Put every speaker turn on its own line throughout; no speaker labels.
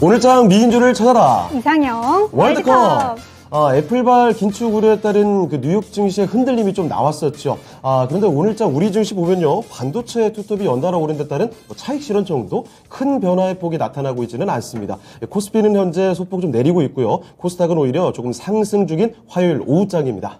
오늘장 미인조를 찾아라.
이상형
월드컵. 애플발 긴축 우려에 따른 그 뉴욕 증시의 흔들림이 좀 나왔었죠. 그런데 오늘장 우리 증시 보면요. 반도체 투톱이 연달아 오른 데 따른 차익 실현 정도 큰 변화의 폭이 나타나고 있지는 않습니다. 코스피는 현재 소폭 좀 내리고 있고요. 코스닥은 오히려 조금 상승 중인 화요일 오후장입니다.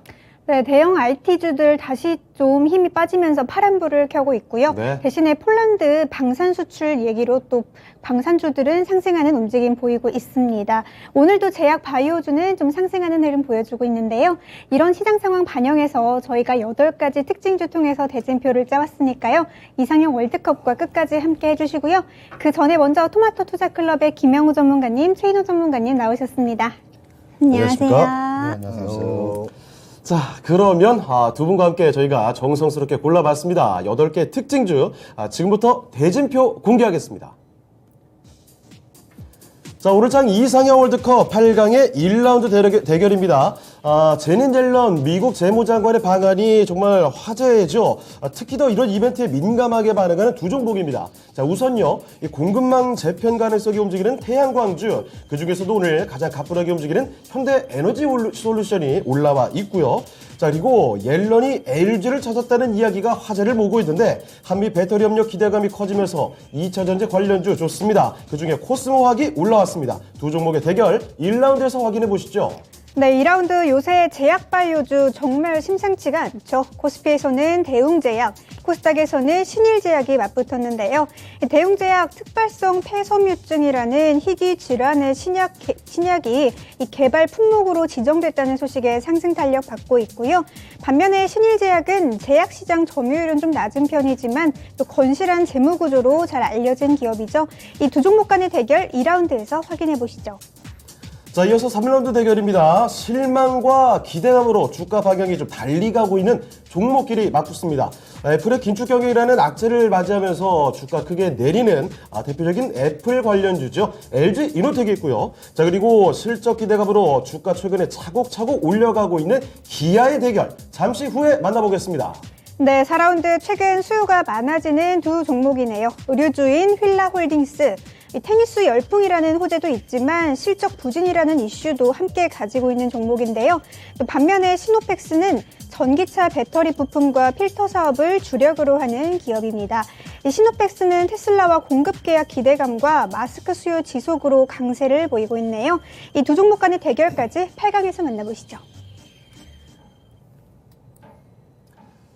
네, 대형 IT주들 다시 좀 힘이 빠지면서 파란불을 켜고 있고요.
네.
대신에 폴란드 방산 수출 얘기로 또 방산주들은 상승하는 움직임 보이고 있습니다. 오늘도 제약 바이오주는 좀 상승하는 흐름 보여주고 있는데요. 이런 시장 상황 반영해서 저희가 8가지 특징주 통해서 대진표를 짜왔으니까요. 이상형 월드컵과 끝까지 함께 해주시고요. 그 전에 먼저 토마토 투자클럽의 김영우 전문가님, 최인호 전문가님 나오셨습니다. 안녕하세요.
네, 안녕하세요. 자, 그러면 두 분과 함께 저희가 정성스럽게 골라봤습니다. 8개 특징주, 지금부터 대진표 공개하겠습니다. 자, 오늘장 이상형 월드컵 8강의 1라운드 대결입니다. 제닛 옐런 미국 재무장관의 방안이 정말 화제죠. 특히 더 이런 이벤트에 민감하게 반응하는 두 종목입니다. 자, 우선요, 이 공급망 재편 가능성이 움직이는 태양광주, 그 중에서도 오늘 가장 가뿐하게 움직이는 현대 에너지 솔루션이 올라와 있고요. 자, 그리고 옐런이 LG를 찾았다는 이야기가 화제를 모으고 있는데 한미 배터리 협력 기대감이 커지면서 2차 전지 관련주 좋습니다. 그중에 코스모화학이 올라왔습니다. 두 종목의 대결 1라운드에서 확인해 보시죠.
네, 2라운드 요새 제약바이오주 정말 심상치가 않죠. 코스피에서는 대웅제약, 코스닥에서는 신일제약이 맞붙었는데요. 대웅제약 특발성 폐섬유증이라는 희귀 질환의 신약이 이 개발 품목으로 지정됐다는 소식에 상승 탄력 받고 있고요. 반면에 신일제약은 제약시장 점유율은 좀 낮은 편이지만 또 건실한 재무구조로 잘 알려진 기업이죠. 이 두 종목 간의 대결 2라운드에서 확인해 보시죠.
자, 이어서 3라운드 대결입니다. 실망과 기대감으로 주가 방향이 좀 달리 가고 있는 종목끼리 맞붙습니다. 애플의 긴축 경영이라는 악재를 맞이하면서 주가 크게 내리는 대표적인 애플 관련주죠. LG 이노텍이 있고요. 자, 그리고 실적 기대감으로 주가 최근에 차곡차곡 올려가고 있는 기아의 대결. 잠시 후에 만나보겠습니다.
네, 4라운드 최근 수요가 많아지는 두 종목이네요. 의류주인 휠라홀딩스. 테니스 열풍이라는 호재도 있지만 실적 부진이라는 이슈도 함께 가지고 있는 종목인데요. 또 반면에 시노펙스는 전기차 배터리 부품과 필터 사업을 주력으로 하는 기업입니다. 이 시노펙스는 테슬라와 공급 계약 기대감과 마스크 수요 지속으로 강세를 보이고 있네요. 이 두 종목 간의 대결까지 8강에서 만나보시죠.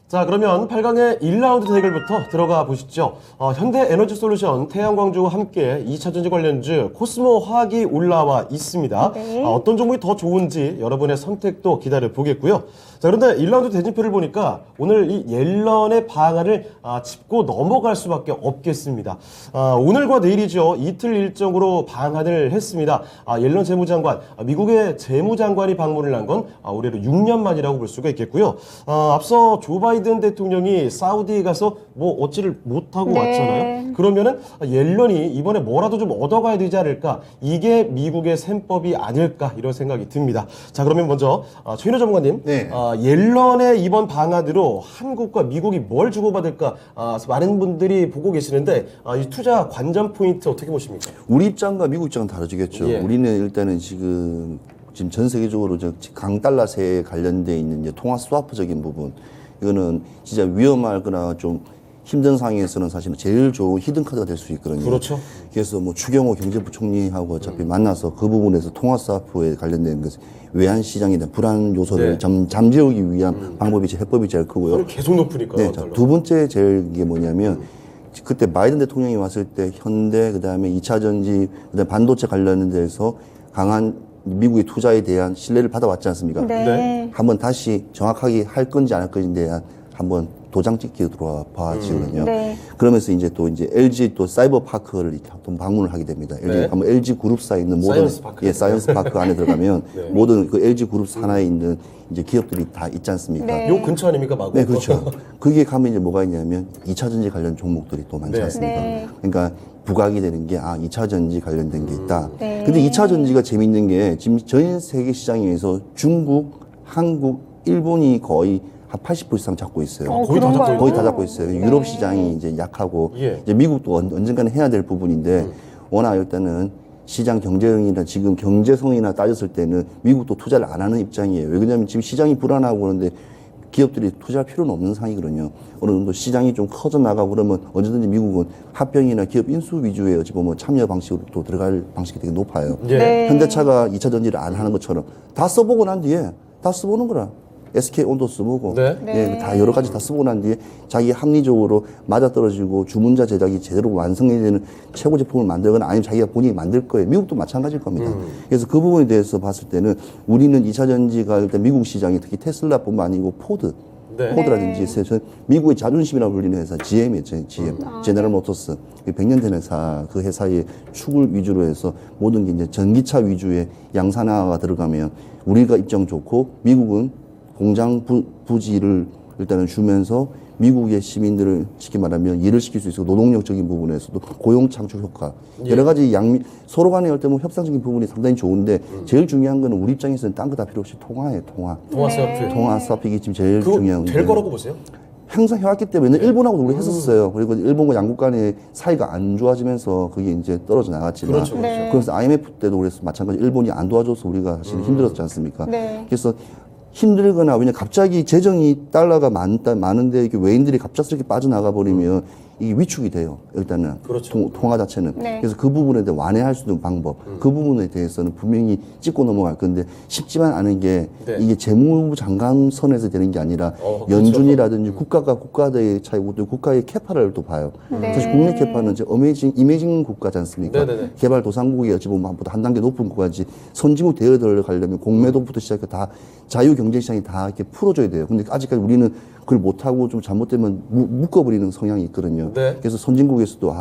자, 그러면 8강의 1라운드 대결부터 들어가 보시죠. 현대 에너지 솔루션 태양광주와 함께 2차 전지 관련주 코스모 화학이 올라와 있습니다.
네.
어떤 종목이 더 좋은지 여러분의 선택도 기다려 보겠고요. 자, 그런데 1라운드 대진표를 보니까 오늘 이 옐런의 방안을 짚고 넘어갈 수밖에 없겠습니다. 오늘과 내일이죠. 이틀 일정으로 방한을 했습니다. 옐런 재무장관, 미국의 재무장관이 방문을 한 건 올해로 6년 만이라고 볼 수가 있겠고요. 앞서 조 바이든 대통령이 사우디에 가서 뭐 얻지를 못하고
네.
왔잖아요. 그러면은 옐런이 이번에 뭐라도 좀 얻어가야 되지 않을까? 이게 미국의 셈법이 아닐까? 이런 생각이 듭니다. 자, 그러면 먼저 최인호 전문가님,
네.
옐런의 이번 방안으로 한국과 미국이 뭘 주고받을까? 많은 분들이 보고 계시는데 이 투자 관전 포인트 어떻게 보십니까?
우리 입장과 미국 입장은 다르지겠죠.
예.
우리는 일단은 지금 전 세계적으로 강달러세에 관련돼 있는 이제 통화 스와프적인 부분, 이거는 진짜 위험하거나 좀 힘든 상황에서는 사실은 제일 좋은 히든 카드가 될 수 있거든요.
그렇죠.
그래서 뭐 추경호 경제부총리하고 어차피 만나서 그 부분에서 통화 스와프에 관련된 것, 외환 시장에 대한 불안 요소를
네.
잠재우기 위한 방법이 해법이 제일 크고요.
계속 높으니까.
네, 자, 두 번째 제일 이게 뭐냐면 그때 바이든 대통령이 왔을 때 현대 그다음에 2차 전지 그다음에 반도체 관련된 데서 강한 미국의 투자에 대한 신뢰를 받아왔지 않습니까?
네.
한번 다시 정확하게 할 건지 안 할 건지에 대한 한번 도장 찍기 들어와 봐지거든요.
네.
그러면서 이제 또 이제 LG 또 사이버 파크를 또 방문을 하게 됩니다.
네.
한번 LG 그룹사에 있는 모든
사이언스 파크.
사이언스 파크 안에 들어가면
네.
모든 그 LG 그룹 산하에 있는 이제 기업들이 다 있지 않습니까?
네.
요 근처 아닙니까, 마구?
네, 그렇죠. 거기에 가면 이제 뭐가 있냐면 2차 전지 관련 종목들이 또 많지
네.
않습니까?
네.
그러니까 부각이 되는 게 2차 전지 관련된 게 있다.
네.
근데 2차 전지가 재밌는 게 지금 전 세계 시장에서 중국, 한국, 일본이 거의 한 80% 이상 잡고 있어요.
거의 다 잡고
그런가요?
있네요.
거의 다 잡고 있어요.
네.
유럽 시장이 이제 약하고
예.
이제 미국도 언젠가는 해야 될 부분인데 워낙 일단은 시장 경쟁이나 지금 경제성이나 따졌을 때는 미국도 투자를 안 하는 입장이에요. 왜 그러냐면 지금 시장이 불안하고 그런데 기업들이 투자할 필요는 없는 상황이거든요. 어느 정도 시장이 좀 커져 나가고 그러면 언제든지 미국은 합병이나 기업 인수 위주의 어찌 보면 참여 방식으로 또 들어갈 방식이 되게 높아요.
예.
네.
현대차가 2차 전지를 안 하는 것처럼 다 써보고 난 뒤에 다 써보는 거라. SK온도 써보고
네.
예, 다 여러 가지 다 써보고 난 뒤에 자기 합리적으로 맞아떨어지고 주문자 제작이 제대로 완성이 되는 최고 제품을 만들거나 아니면 자기가 본인이 만들 거예요. 미국도 마찬가지일 겁니다. 그래서 그 부분에 대해서 봤을 때는 우리는 2차 전지가 일단 미국 시장이 특히 테슬라뿐만 아니고 포드
네.
포드라든지 미국의 자존심이라고 불리는 회사 GM이죠. GM, 제너럴 모터스. 100년 된 회사, 그 회사의 축을 위주로 해서 모든 게 이제 전기차 위주의 양산화가 들어가면 우리가 입장 좋고 미국은 공장 부지를 일단은 주면서 미국의 시민들을 쉽게 말하면 일을 시킬 수 있고 노동력적인 부분에서도 고용 창출 효과 여러 가지 서로 간의 어떤 뭐 협상적인 부분이 상당히 좋은데 제일 중요한 거는 우리 입장에서는 딴 거 다 필요 없이 통화예요. 통화
통화스와프.
통화 스와핑이 지금 제일 중요한
될
거예요.
거라고 보세요?
항상 해왔기 때문에 일본하고도 우리 했었어요. 그리고 일본과 양국 간의 사이가 안 좋아지면서 그게 이제 떨어져 나갔지만
그렇죠, 그렇죠.
네.
그래서 IMF 때도 그래서 마찬가지 일본이 안 도와줘서 우리가 사실 힘들었지 않습니까?
네.
그래서 힘들거나 왜냐 갑자기 재정이 달러가 많은데 이게 외인들이 갑작스럽게 빠져나가 버리면 이게 위축이 돼요. 일단은
그렇죠.
통화 자체는.
네.
그래서 그 부분에 대해 완화할 수 있는 방법, 그 부분에 대해서는 분명히 짚고 넘어갈 건데 쉽지만 않은 게
네.
이게 재무부 장관 선에서 되는 게 아니라
그렇죠.
연준이라든지 국가가 국가의 차이고 또 국가의 캐파를 또 봐요.
네.
사실 국내 캐파는 이제 이메이징 국가지 않습니까?
네네네.
개발도상국이 어찌 보면 보다 한 단계 높은 국가지 선진국 대여들을 가려면 공매도부터 시작해 다 자유 경제 시장이 다 이렇게 풀어줘야 돼요. 근데 아직까지 우리는 그걸 못하고 좀 잘못되면 묶어버리는 성향이 있거든요.
네.
그래서 선진국에서도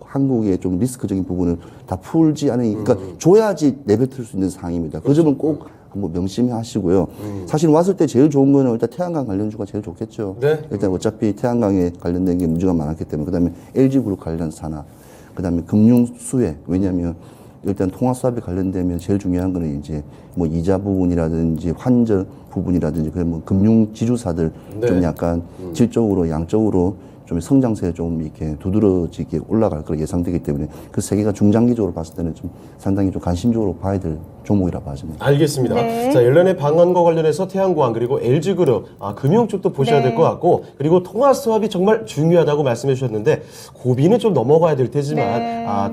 한국의 좀 리스크적인 부분을 다 풀지 않으니, 그러니까 줘야지 내뱉을 수 있는 상황입니다. 그 점은 꼭 한번 명심하시고요. 사실 왔을 때 제일 좋은 거는 일단 태양광 관련주가 제일 좋겠죠.
네.
일단 어차피 태양광에 관련된 게 문제가 많았기 때문에, 그다음에 LG그룹 관련 산업, 그다음에 금융 수혜. 왜냐하면 일단 통화 수합에 관련되면 제일 중요한 거는 이제 뭐 이자 부분이라든지 환전 부분이라든지 그런 뭐 금융 지주사들
네.
좀 약간 질적으로 양적으로 좀 성장세에 좀 이렇게 두드러지게 올라갈 거라 예상되기 때문에 그 세 개가 중장기적으로 봤을 때는 좀 상당히 좀 관심적으로 봐야 될 종목이라 봐집니다.
알겠습니다.
네.
자, 연련의 방언과 관련해서 태양광 그리고 LG그룹 금융 쪽도 보셔야
네.
될 것 같고 그리고 통화 수합이 정말 중요하다고 말씀해 주셨는데 고비는 좀 넘어가야 될 테지만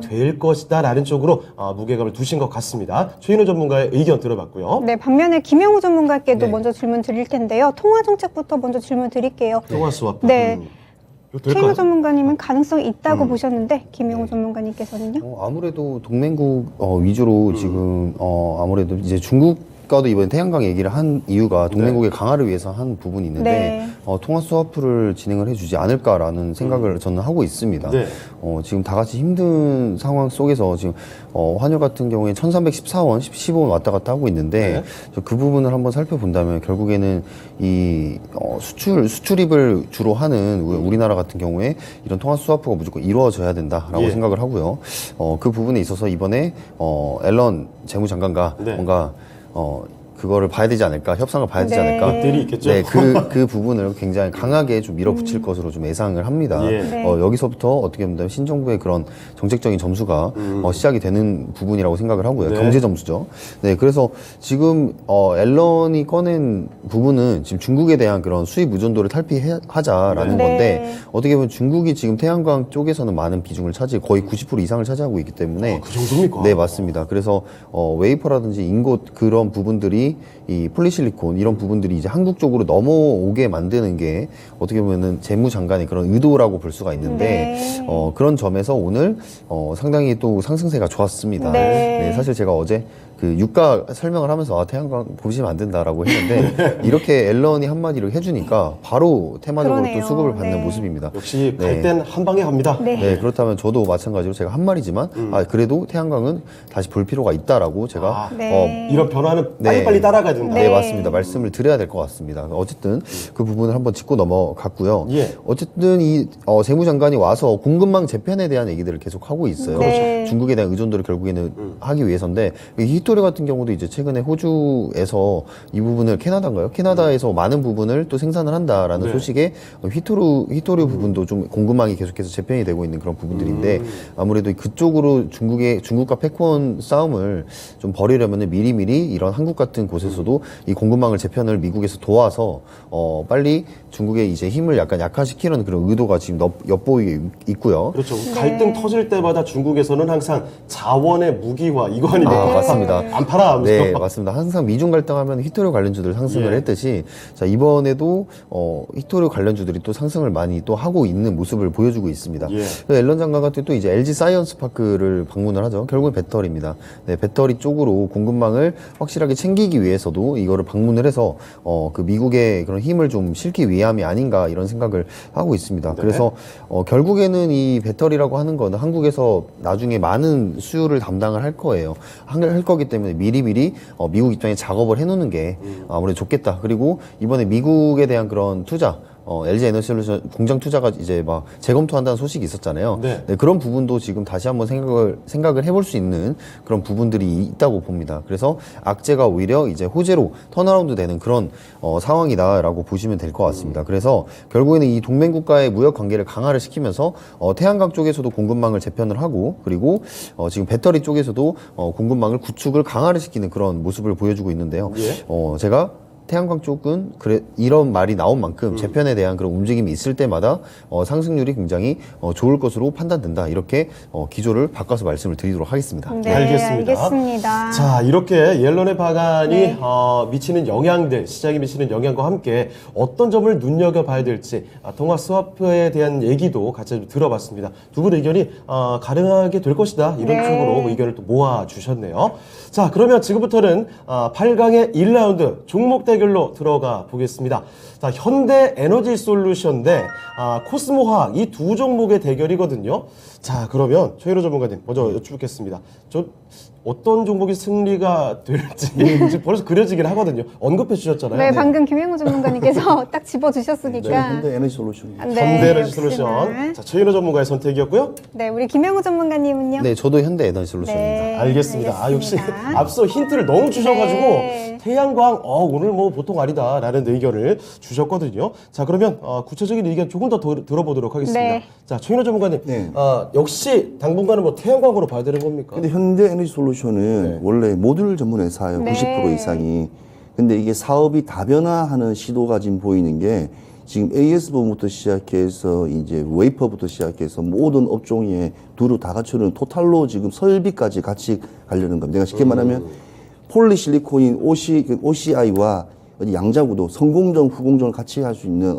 네.
될 것이다라는 쪽으로 무게감을 두신 것 같습니다. 최인호 전문가의 의견 들어봤고요.
네, 반면에 김영우 전문가께도
네.
먼저 질문 드릴 텐데요. 통화 정책부터 먼저 질문 드릴게요.
통화 수합.
네.
이거
최인호
될까요?
전문가님은 가능성이 있다고 보셨는데 김영우 전문가님께서는요?
아무래도 동맹국 위주로 지금 아무래도 이제 중국과도 이번에 태양광 얘기를 한 이유가 동맹국의 강화를 위해서 한 부분이 있는데
네.
통화 스와프를 진행을 해주지 않을까라는 생각을 저는 하고 있습니다.
네.
지금 다 같이 힘든 상황 속에서 지금 환율 같은 경우에 1314원, 15원 왔다 갔다 하고 있는데 그 부분을 한번 살펴본다면 결국에는 이 수출입을 주로 하는 우리나라 같은 경우에 이런 통화 스와프가 무조건 이루어져야 된다라고
예.
생각을 하고요. 그 부분에 있어서 이번에 앨런 재무장관과
네.
뭔가 그거를 봐야 되지 않을까, 협상을 봐야 되지
네.
않을까.
것들이 있겠죠.
네, 그 부분을 굉장히 강하게 좀 밀어붙일 것으로 좀 예상을 합니다.
예.
네.
여기서부터 어떻게 보면 신정부의 그런 정책적인 점수가 시작이 되는 부분이라고 생각을 하고요.
네.
경제 점수죠. 네, 그래서 지금 앨런이 꺼낸 부분은 지금 중국에 대한 그런 수입 의존도를 탈피하자라는
네.
건데 어떻게 보면 중국이 지금 태양광 쪽에서는 많은 비중을 거의 90% 이상을 차지하고 있기 때문에
그 정도입니까?
네, 맞습니다. 그래서 웨이퍼라든지 인got 그런 부분들이 이 폴리실리콘 이런 부분들이 이제 한국 쪽으로 넘어오게 만드는 게 어떻게 보면은 재무장관의 그런 의도라고 볼 수가 있는데
네.
그런 점에서 오늘 상당히 또 상승세가 좋았습니다.
네.
사실 제가 어제 그 유가 설명을 하면서 태양광 보시면 안 된다라고 했는데 이렇게 앨런이 한마디를 해주니까 바로 테마적으로
그러네요.
또 수급을 받는
네.
모습입니다.
역시
네.
갈 땐 한 방에 갑니다.
네.
네, 그렇다면 저도 마찬가지로 제가 한 말이지만 그래도 태양광은 다시 볼 필요가 있다라고 제가
네.
이런 변화는
네.
빨리빨리 따라가야 된다.
네, 맞습니다. 말씀을 드려야 될 것 같습니다. 어쨌든 그 부분을 한번 짚고 넘어갔고요.
예.
어쨌든 이 재무장관이 와서 공급망 재편에 대한 얘기들을 계속 하고 있어요.
네.
중국에 대한 의존도를 결국에는 하기 위해서인데 이 히토류 같은 경우도 이제 최근에 호주에서 이 부분을 캐나다에서 많은 부분을 또 생산을 한다라는
네.
소식에 히토류 부분도 좀 공급망이 계속해서 재편이 되고 있는 그런 부분들인데 아무래도 그쪽으로 중국과 패권 싸움을 좀 벌이려면 미리미리 이런 한국 같은 곳에서도 이 공급망을 재편을 미국에서 도와서 빨리 중국의 이제 힘을 약간 약화시키는 그런 의도가 지금 엿보이게 있고요.
그렇죠. 갈등 터질 때마다 중국에서는 항상 자원의 무기화 이거 아닙니까?
맞습니다.
안 팔아. 하면서.
네, 맞습니다. 항상 미중 갈등하면 히토류 관련주들 상승을
예.
했듯이 자 이번에도 히토류 관련주들이 또 상승을 많이 또 하고 있는 모습을 보여주고 있습니다.
예.
앨런 장관 같은 또 이제 LG 사이언스 파크를 방문을 하죠. 결국은 배터리입니다. 네, 배터리 쪽으로 공급망을 확실하게 챙기기 위해서도 이거를 방문을 해서 그 미국의 그런 힘을 좀 실기 위함이 아닌가 이런 생각을 하고 있습니다.
네.
그래서 결국에는 이 배터리라고 하는 거는 한국에서 나중에 많은 수요를 담당을 할 거예요. 할 거기 때문에 미리미리 미국 입장에 작업을 해놓는 게 아무래도 좋겠다. 그리고 이번에 미국에 대한 그런 투자 LG 에너지솔루션 공장 투자가 이제 막 재검토한다는 소식이 있었잖아요.
네.
네, 그런 부분도 지금 다시 한번 생각을 해볼 수 있는 그런 부분들이 있다고 봅니다. 그래서 악재가 오히려 이제 호재로 턴어라운드 되는 그런 상황이다라고 보시면 될 것 같습니다. 그래서 결국에는 이 동맹 국가의 무역 관계를 강화를 시키면서 태양광 쪽에서도 공급망을 재편을 하고 그리고 지금 배터리 쪽에서도 공급망을 구축을 강화를 시키는 그런 모습을 보여주고 있는데요.
예.
제가 태양광 쪽은 이런 말이 나온 만큼 재편에 대한 그런 움직임이 있을 때마다 상승률이 굉장히 좋을 것으로 판단된다. 이렇게 기조를 바꿔서 말씀을 드리도록 하겠습니다.
네, 알겠습니다.
자, 이렇게 옐런의 방안이
네.
미치는 영향들, 시장에 미치는 영향과 함께 어떤 점을 눈여겨봐야 될지 통화 스와프에 대한 얘기도 같이 좀 들어봤습니다. 두 분 의견이 가능하게 될 것이다. 이런
네.
쪽으로 의견을 또 모아주셨네요. 자, 그러면 지금부터는 8강의 1라운드 종목 대결로 들어가 보겠습니다. 자, 현대 에너지 솔루션 대 코스모화학 이 두 종목의 대결이거든요. 자, 그러면 최현우 전문가님 먼저 여쭙겠습니다. 어떤 종목이 승리가 될지 지금 벌써 그려지긴 하거든요. 언급해 주셨잖아요.
네, 방금 김영우 전문가님께서 딱 집어주셨으니까.
현대 에너지 솔루션.
네,
현대 에너지
역시나.
솔루션. 자, 최현우 전문가의 선택이었고요.
네, 우리 김영우 전문가님은요?
네, 저도 현대 에너지 솔루션입니다.
네,
알겠습니다. 역시
알겠습니다.
앞서 힌트를 너무 주셔가지고
네.
태양광 오늘 뭐 보통 아니다라는 의견을 주셨거든요. 자, 그러면 구체적인 의견 조금 더 들어보도록 하겠습니다.
네.
자, 최인호 전문가님,
네.
역시 당분간은 뭐 태양광으로 봐야 되는 겁니까?
근데 현대 에너지 솔루션은
네.
원래 모듈 전문 회사예요.
네.
90% 이상이. 근데 이게 사업이 다변화하는 시도가 지금 보이는 게 지금 AS 부분부터 시작해서 이제 웨이퍼부터 시작해서 모든 업종에 두루 다 갖추는 토탈로 지금 설비까지 같이 가려는 겁니다. 내가 쉽게 말하면 폴리실리콘인 OCI와 양자구도 성공정, 후공정을 같이 할 수 있는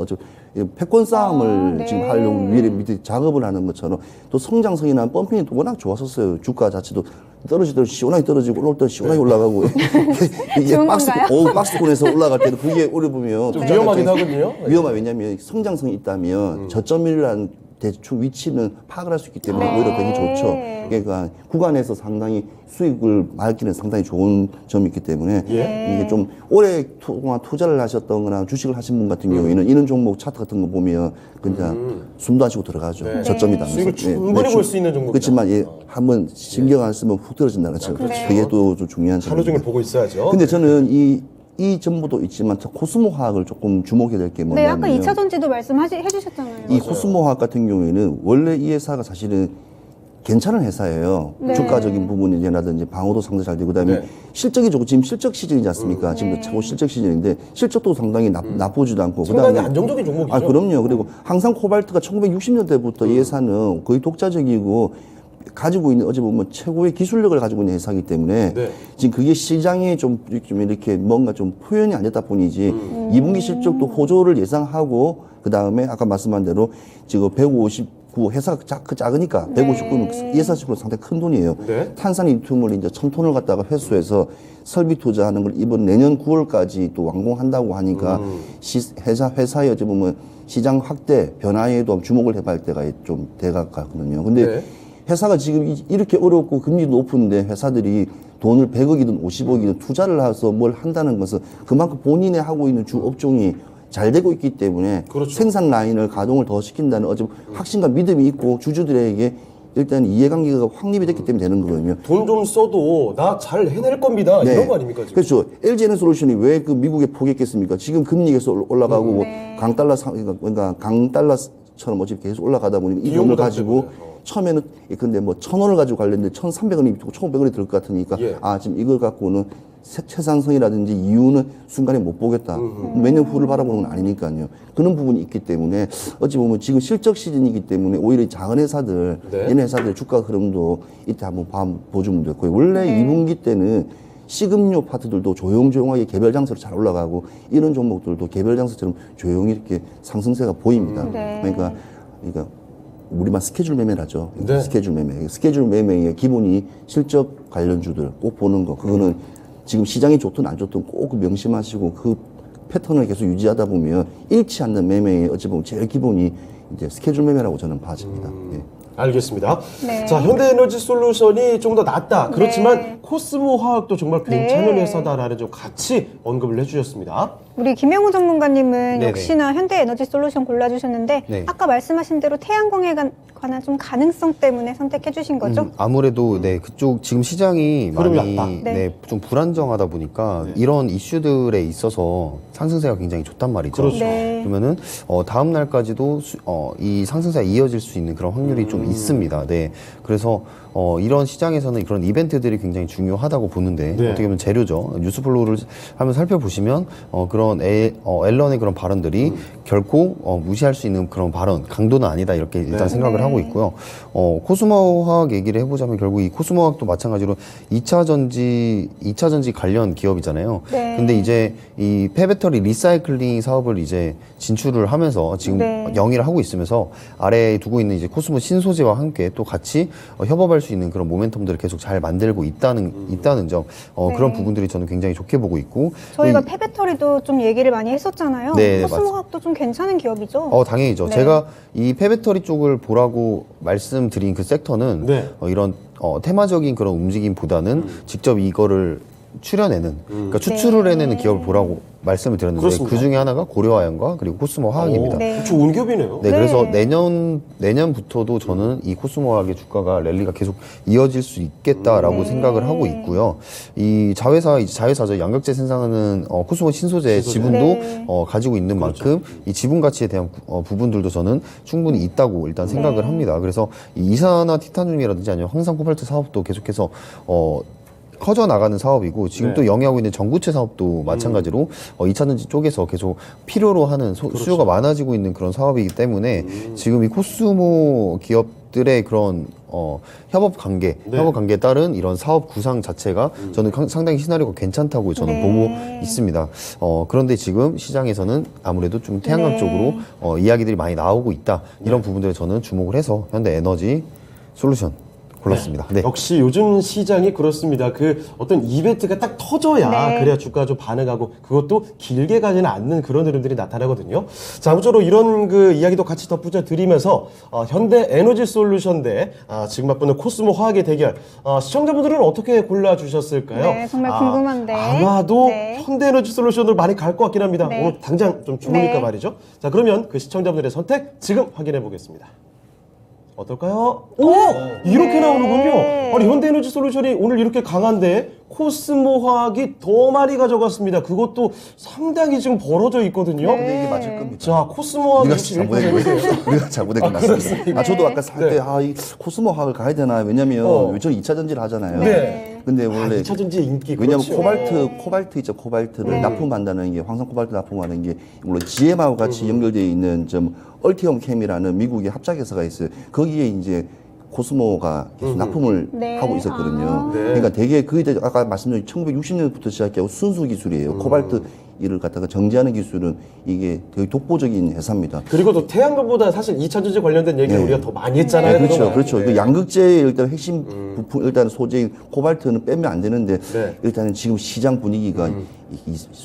패권 싸움을
네.
지금 하려고 밑에 작업을 하는 것처럼 또 성장성이나 펌핑이 또 워낙 좋았었어요. 주가 자체도 떨어지더라도 시원하게 떨어지고 올라올 때 시원하게 올라가고 이게
좋은 건가요?
박스권에서 올라갈 때는 그게 오래 보면
좀 위험하긴 하거든요.
위험하 왜냐하면 성장성이 있다면 저점이라는 대충 위치는 파악을 할 수 있기 때문에
네.
오히려 되게 좋죠. 그러니까 구간에서 상당히 수익을 밝기는 상당히 좋은 점이 있기 때문에
예.
이게 좀 오랫동안 투자를 하셨던 거나 주식을 하신 분 같은 경우에는 이런 종목 차트 같은 거 보면 그냥 숨도 안 쉬고 들어가죠.
네.
저점이다.
수익을 충분히 볼수 있는 종목이다.
그렇지만 한번 신경 안 쓰면 훅 떨어진다는 점.
그렇죠.
그게 또 좀 중요한 점입니다.
하루 종일 보고 있어야죠.
근데 저는 이 정보도 있지만 코스모 화학을 조금 주목해야 될 게
네,
뭐냐면
아까 2차 전지도 말씀해주셨잖아요.
이 코스모 화학 같은 경우에는 원래 이 회사가 사실은 괜찮은 회사예요.
네.
주가적인 부분이라든지 방어도 상당히 잘 되고 그다음에
네.
실적이 좋고 지금 실적 시즌이지 않습니까? 지금 최고 실적 시즌인데 실적도 상당히 나쁘지도 않고
상당히 안정적인 종목이죠.
그럼요. 그리고 항상 코발트가 1960년대부터 이 회사는 거의 독자적이고 가지고 있는 어찌 보면 최고의 기술력을 가지고 있는 회사이기 때문에
네.
지금 그게 시장에 좀 이렇게 뭔가 좀 표현이 안 됐다 뿐이지 2분기 실적도 호조를 예상하고 그 다음에 아까 말씀한 대로 지금 159 회사가 작으니까 159는 예사식으로 상당히 큰 돈이에요.
네.
탄산 리튬을 이제 1000톤을 갖다가 회수해서 설비 투자하는 걸 이번 내년 9월까지 또 완공한다고 하니까 회사의 어찌 보면 시장 확대 변화에도 주목을 해봐야 할 때가 좀 돼가거든요. 근데
네.
회사가 지금 이렇게 어렵고 금리도 높은데 회사들이 돈을 100억이든 50억이든 투자를 해서 뭘 한다는 것은 그만큼 본인이 하고 있는 주 업종이 잘 되고 있기 때문에
그렇죠.
생산 라인을 가동을 더 시킨다는 확신과 믿음이 있고 주주들에게 일단 이해관계가 확립이 됐기 때문에 되는 거거든요.
돈 좀 써도 나 잘 해낼 겁니다.
네.
이런 거 아닙니까 지금?
그렇죠. LG에너솔루션이 왜 그 미국에 포기했겠습니까? 지금 금리 계속 올라가고 그러니까 강달러처럼 어차피 계속 올라가다 보니까 이 돈을
비용도
가지고
때문에.
처음에는 근데 뭐 1,000원을 가지고 관련된 1,300원이 1,500원이 들 것 같으니까
예.
지금 이걸 갖고는 최상승이라든지 이유는 순간에 못 보겠다. 몇 년 후를 바라보는 건 아니니까요. 그런 부분이 있기 때문에 어찌 보면 지금 실적 시즌이기 때문에 오히려 작은 회사들,
네.
이런 회사들 주가 흐름도 이때 한번 보주면 됐고요. 원래 2분기 때는 식음료 파트들도 조용조용하게 개별 장세로 잘 올라가고 이런 종목들도 개별 장세처럼 조용히 이렇게 상승세가 보입니다.
네.
그러니까 우리만 스케줄 매매라죠.
네.
스케줄 매매. 스케줄 매매의 기본이 실적 관련주들 꼭 보는 거. 그거는 지금 시장이 좋든 안 좋든 꼭 명심하시고 그 패턴을 계속 유지하다 보면 잃지 않는 매매의 어찌 보면 제일 기본이 이제 스케줄 매매라고 저는 봐집니다. 예.
알겠습니다.
네.
자, 현대에너지솔루션이 좀 더 낫다. 그렇지만
네.
코스모 화학도 정말 괜찮은
네.
회사다라는 좀 같이 언급을 해주셨습니다.
우리 김영우 전문가님은
네네.
역시나 현대에너지솔루션 골라주셨는데
네.
아까 말씀하신 대로 태양광에 관한 좀 가능성 때문에 선택해주신 거죠?
아무래도 그쪽 지금 시장이
흐름이
많이
낮다.
네.
좀 불안정하다 보니까 이런 이슈들에 있어서 상승세가 굉장히 좋단 말이죠.
그렇죠.
네.
그러면은 다음 날까지도 이 상승세가 이어질 수 있는 그런 확률이 좀 있습니다. 네. 그래서 이런 시장에서는 그런 이벤트들이 굉장히 중요하다고 보는데
네.
어떻게 보면 재료죠. 뉴스플로우를 한번 살펴보시면 그런 앨런의 그런 발언들이 결코 무시할 수 있는 그런 발언 강도는 아니다 이렇게 일단
네.
생각을
네.
하고 있고요. 코스모 화학 얘기를 해보자면 결국 이 코스모 화학도 마찬가지로 2차 전지 관련 기업이잖아요.
네.
근데 이제 이 폐배터리 리사이클링 사업을 이제 진출을 하면서 지금
네.
영위를 하고 있으면서 아래에 두고 있는 이제 코스모 신소재와 함께 또 같이 협업할 수 있는 그런 모멘텀들을 계속 잘 만들고 있다는 점 그런 부분들이 저는 굉장히 좋게 보고 있고
저희가
이-
폐배터리도 좀 얘기를 많이 했었잖아요.
네,
코스모화학도 좀 괜찮은 기업이죠?
당연히죠.
네.
제가 이 폐배터리 쪽을 보라고 말씀드린 그 섹터는
네.
이런 테마적인 그런 움직임보다는 직접 이거를 출연해는 그러니까 추출을
네.
해내는 기업을 보라고 말씀을 드렸는데
그렇습니다.
그 중에 하나가 고려아연과 그리고 코스모 화학입니다.
네.
좋은 기업이네요.
네,
네.
그래서 내년부터도 저는 이 코스모화학의 주가가 랠리가 계속 이어질 수 있겠다라고
네.
생각을 하고 있고요. 이 자회사죠. 양극재 생산하는 코스모 신소재 지분도
네.
가지고 있는 만큼 이 지분 가치에 대한 부분들도 저는 충분히 있다고 일단 생각을 합니다. 그래서 이 이산화 티타늄이라든지 아니면 황산 코발트 사업도 계속해서 커져 나가는 사업이고 지금
네.
또 영위하고 있는 전구체 사업도 마찬가지로 2차전지 쪽에서 계속 필요로 하는 수요가 많아지고 있는 그런 사업이기 때문에 지금 이 코스모 기업들의 그런 협업 관계에 따른 이런 사업 구상 자체가 저는 상당히 시나리오가 괜찮다고 저는
네.
보고 있습니다. 그런데 지금 시장에서는 아무래도 좀 태양광
네.
쪽으로 이야기들이 많이 나오고 있다. 이런 부분들에 저는 주목을 해서 현대에너지 솔루션 골랐습니다. 네.
역시 요즘 시장이 그렇습니다. 그 어떤 이벤트가 딱 터져야
네.
그래야 주가가 좀 반응하고 그것도 길게 가지는 않는 그런 흐름들이 나타나거든요. 자, 아무쪼록 이런 그 이야기도 같이 덧붙여 드리면서 현대 에너지 솔루션 대 지금 맛보는 코스모 화학의 대결 시청자분들은 어떻게 골라주셨을까요?
네, 정말 궁금한데.
아마도
네.
현대 에너지 솔루션으로 많이 갈 것 같긴 합니다.
네.
오늘 당장 좀 좋으니까
네.
말이죠. 자, 그러면 그 시청자분들의 선택 지금 확인해 보겠습니다. 어떨까요? 오! 이렇게
네.
나오는군요. 아니, 현대에너지 솔루션이 오늘 이렇게 강한데 코스모 화학이 더 많이 가져갔습니다. 그것도 상당히 지금 벌어져 있거든요.
근데 이게 맞을 겁니다.
자, 코스모 화학
우리가 잘못된
61%세요.
거예요. 우리가 잘못된 것 같습니다. 저도 아까 살 때 이 코스모 화학을 가야 되나 왜냐면 저는 2차 전지를 하잖아요.
네.
근데 원래
2차 전지의 인기.
왜냐면
그렇죠.
코발트 있죠. 코발트를 납품한다는 게 황산 코발트 납품하는 게 물론 GM하고 같이 연결되어 있는 좀 얼티엄 캠이라는 미국의 합작회사가 있어요. 거기에 이제 코스모가 계속 납품을
네.
하고 있었거든요.
네.
그러니까 되게 그게 아까 말씀드린 1960년부터 시작해서 순수 기술이에요. 코발트 이를 갖다가 정제하는 기술은 이게 되게 독보적인 회사입니다.
그리고 또 태양광보다 사실 2차 전지 관련된 얘기를
네.
우리가 더 많이 했잖아요.
네, 그렇죠,
그동안.
그렇죠.
네.
그 양극재의 일단 핵심 부품, 일단 소재인 코발트는 빼면 안 되는데
네.
일단은 지금 시장 분위기가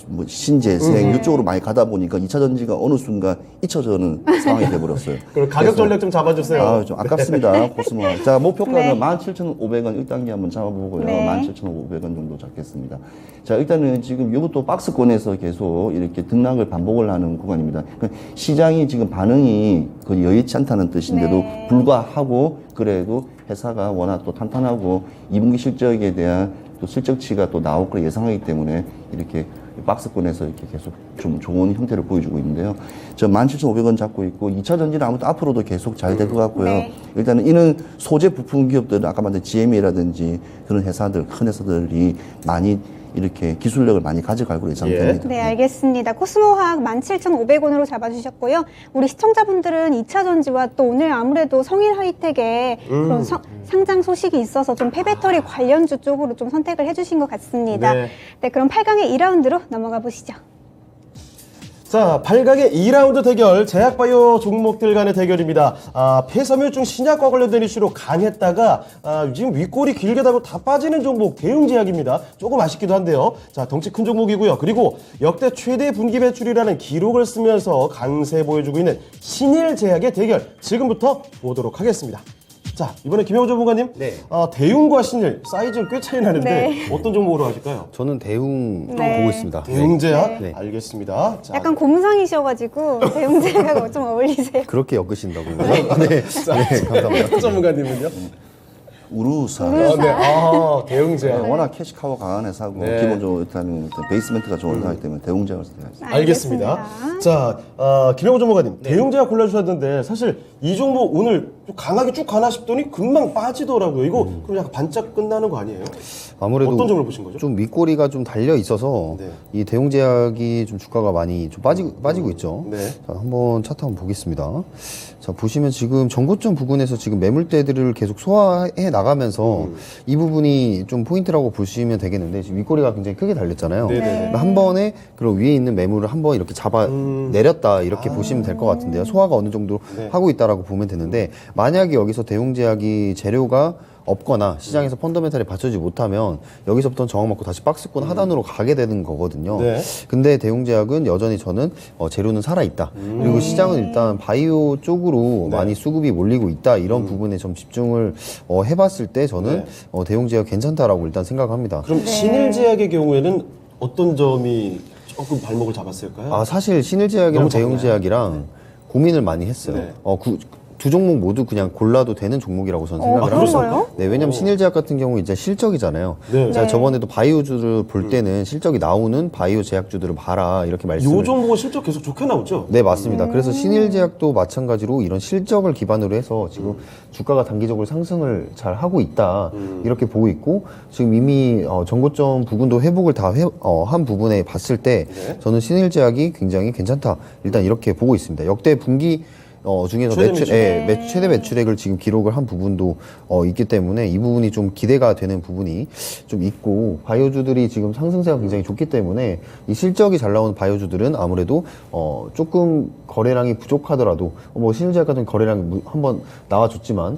뭐 신재생 이쪽으로 많이 가다 보니까 2차 전지가 어느 순간 잊혀지는 상황이 돼버렸어요.
그럼 가격 전략 좀 잡아주세요.
아, 좀 아깝습니다. 코스모. 자, 목표가는
네.
17,500원 1단계 한번 잡아보고요.
네.
17,500원 정도 잡겠습니다. 자, 일단은 지금 이것도 박스권에서 계속 이렇게 등락을 반복을 하는 구간입니다. 그러니까 시장이 지금 반응이 거의 여의치 않다는 뜻인데도
네.
불구하고 그래도 회사가 워낙 또 탄탄하고 2분기 실적에 대한 또 실적치가 또 나올 걸 예상하기 때문에 이렇게 박스권에서 이렇게 계속 좀 좋은 형태를 보여주고 있는데요. 저 17,500원 잡고 있고 2차 전지는 아무튼 앞으로도 계속 잘 될 것 같고요.
네.
일단은 이는 소재 부품 기업들은 아까 말한 GM이라든지 그런 회사들, 큰 회사들이 많이 이렇게 기술력을 많이 가져갈 걸로 예상됩니다.
네, 알겠습니다. 코스모화학 17,500원으로 잡아주셨고요. 우리 시청자분들은 2차 전지와 또 오늘 아무래도 성일 하이텍의 그런 상장 소식이 있어서 좀 폐배터리 관련주 쪽으로 좀 선택을 해주신 것 같습니다.
네.
네, 그럼 8강의 2라운드로 넘어가 보시죠.
자, 8강의 2라운드 대결, 제약바이오 종목들 간의 대결입니다. 폐섬유증 신약과 관련된 이슈로 강했다가 지금 윗골이 길게 달고 다 빠지는 종목 대웅제약입니다. 조금 아쉽기도 한데요. 자, 덩치 큰 종목이고요. 그리고 역대 최대 분기 매출이라는 기록을 쓰면서 강세 보여주고 있는 신일제약의 대결, 지금부터 보도록 하겠습니다. 자, 이번에 김영호 전문가님,
네.
대웅과 신일 사이즈는 꽤 차이 나는데
네.
어떤 종목으로 하실까요?
저는 대웅
네.
보고 있습니다.
대웅제약?
네.
알겠습니다. 자,
약간 곰상이셔가지고 대웅제약하고 좀 어울리세요.
그렇게 엮으신다고요? 네, 감사합니다.
전문가님은요?
우루사.
대웅제약.
워낙 캐시카워 강한 회사고
네.
기본적으로 일단은 베이스멘트가 좋은 회사이기 때문에 대웅제약을 선택하겠습니다.
알겠습니다. 자, 김영호 전문가님, 대웅제약 골라주셨는데 사실 이 종목 오늘 좀 강하게 쭉 가나 싶더니 금방 빠지더라고요. 이거 그럼 약간 반짝 끝나는 거 아니에요?
아무래도
어떤 점을 보신 거죠?
좀 윗꼬리가 좀 달려 있어서
네.
이 대웅제약이 좀 주가가 많이 좀 빠지고 있죠.
네.
자, 한번 차트 한번 보겠습니다. 자, 보시면 지금 전고점 부근에서 지금 매물대들을 계속 소화해 나가면서 이 부분이 좀 포인트라고 보시면 되겠는데 지금 윗꼬리가 굉장히 크게 달렸잖아요.
네네네.
한 번에 그리고 위에 있는 매물을 한번 이렇게 잡아 내렸다 이렇게 보시면 될 것 같은데요. 소화가 어느 정도
네.
하고 있다라고 보면 되는데 만약에 여기서 대웅제약이 재료가 없거나 시장에서 펀더멘탈이 받쳐주지 못하면 여기서부터 저항 맞고 다시 박스권 하단으로 가게 되는 거거든요.
네.
근데 대웅제약은 여전히 저는 재료는 살아있다. 그리고 시장은 일단 바이오 쪽으로
네.
많이 수급이 몰리고 있다. 이런 부분에 좀 집중을 해봤을 때 저는 대웅제약 괜찮다라고 일단 생각합니다.
그럼 신일제약의 경우에는 어떤 점이 조금 발목을 잡았을까요?
아 사실 신일제약이랑
너무 작나요?
대웅제약이랑 고민을 많이 했어요.
네.
두 종목 모두 그냥 골라도 되는 종목이라고 저는 생각을 합니다.
그런가요?
네, 왜냐면 신일제약 같은 경우 이제 실적이잖아요.
네.
제가
네.
저번에도 바이오주를 볼 때는 실적이 나오는 바이오 제약주들을 봐라 이렇게 말씀을.
요 종목은 실적 계속 좋게 나오죠?
네, 맞습니다. 그래서 신일제약도 마찬가지로 이런 실적을 기반으로 해서 지금 주가가 단기적으로 상승을 잘 하고 있다. 이렇게 보고 있고 지금 이미 전고점 부근도 회복을 다 한 부분에 봤을 때
네.
저는 신일제약이 굉장히 괜찮다. 일단 이렇게 보고 있습니다. 역대 분기 중에서
최대
매출,
매출.
최대 매출액을 지금 기록을 한 부분도 있기 때문에 이 부분이 좀 기대가 되는 부분이 좀 있고 바이오주들이 지금 상승세가 굉장히 좋기 때문에 이 실적이 잘 나오는 바이오주들은 아무래도 조금 거래량이 부족하더라도 뭐 신일제약 같은 거래량이 한번 나와줬지만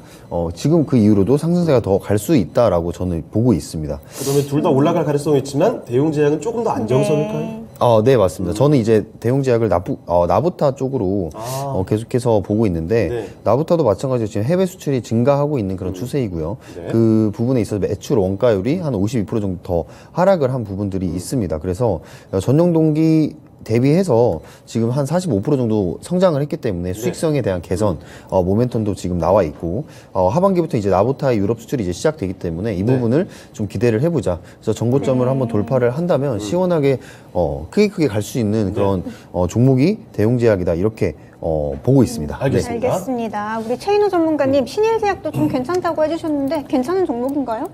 지금 그 이후로도 상승세가 더 갈 수 있다라고 저는 보고 있습니다.
그러면 둘 다 올라갈 가능성이 있지만 대웅제약은 조금 더 안정성일까요?
네, 맞습니다. 저는 이제 대웅제약을 나부타 쪽으로 계속해서 보고 있는데
네.
나부타도 마찬가지로 지금 해외 수출이 증가하고 있는 그런 추세이고요.
네.
그 부분에 있어서 매출 원가율이 한 52% 정도 더 하락을 한 부분들이 있습니다. 그래서 전년 동기 대비해서 지금 한 45% 정도 성장을 했기 때문에 수익성에 대한 개선, 모멘텀도 지금 나와 있고, 하반기부터 이제 나부타의 유럽 수출이 이제 시작되기 때문에 이 부분을 좀 기대를 해보자. 그래서 정고점을 한번 돌파를 한다면 시원하게, 크게 갈 수 있는 그런, 종목이 대웅제약이다. 이렇게, 보고 있습니다.
알겠습니다.
알겠습니다. 우리 최인호 전문가님 신일제약도 좀 괜찮다고 해주셨는데 괜찮은 종목인가요?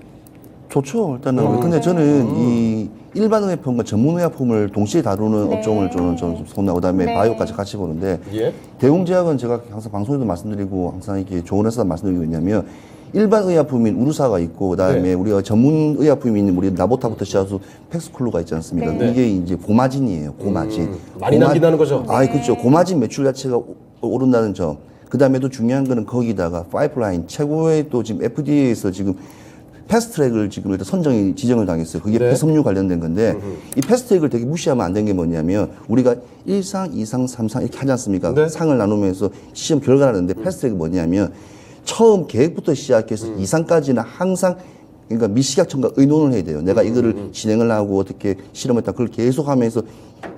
좋죠. 일단은 근데 저는 이 일반 의약품과 전문 의약품을 동시에 다루는
네.
업종을 저는 좀 손나고 그다음에
네.
바이오까지 같이 보는데
예.
대웅제약은 제가 항상 방송에도 말씀드리고 항상 이렇게 좋은 회사 말씀드리고 있냐면 일반 의약품인 우루사가 있고 그다음에
네.
우리가 전문 의약품인 우리 나보타부터 시작해서 팩스쿨루가 있지 않습니까?
네.
이게 이제 고마진이에요. 고마진.
많이 남긴다는 거죠?
아, 그렇죠. 고마진 매출 자체가 오른다는 점. 그다음에 또 중요한 거는 거기다가 파이프라인 최고의 또 지금 FDA에서 지금 패스트트랙을 지금 일단 선정이 지정을 당했어요. 그게
네.
폐섬유 관련된 건데 이 패스트트랙을 되게 무시하면 안 되는 게 뭐냐면 우리가 1상, 2상, 3상 이렇게 하지 않습니까?
네.
상을 나누면서 시험 결과를 하는데 패스트트랙이 뭐냐면 처음 계획부터 시작해서 2상까지는 항상 그러니까 미식약청과 의논을 해야 돼요. 내가 이거를 진행을 하고 어떻게 실험했다 그걸 계속하면서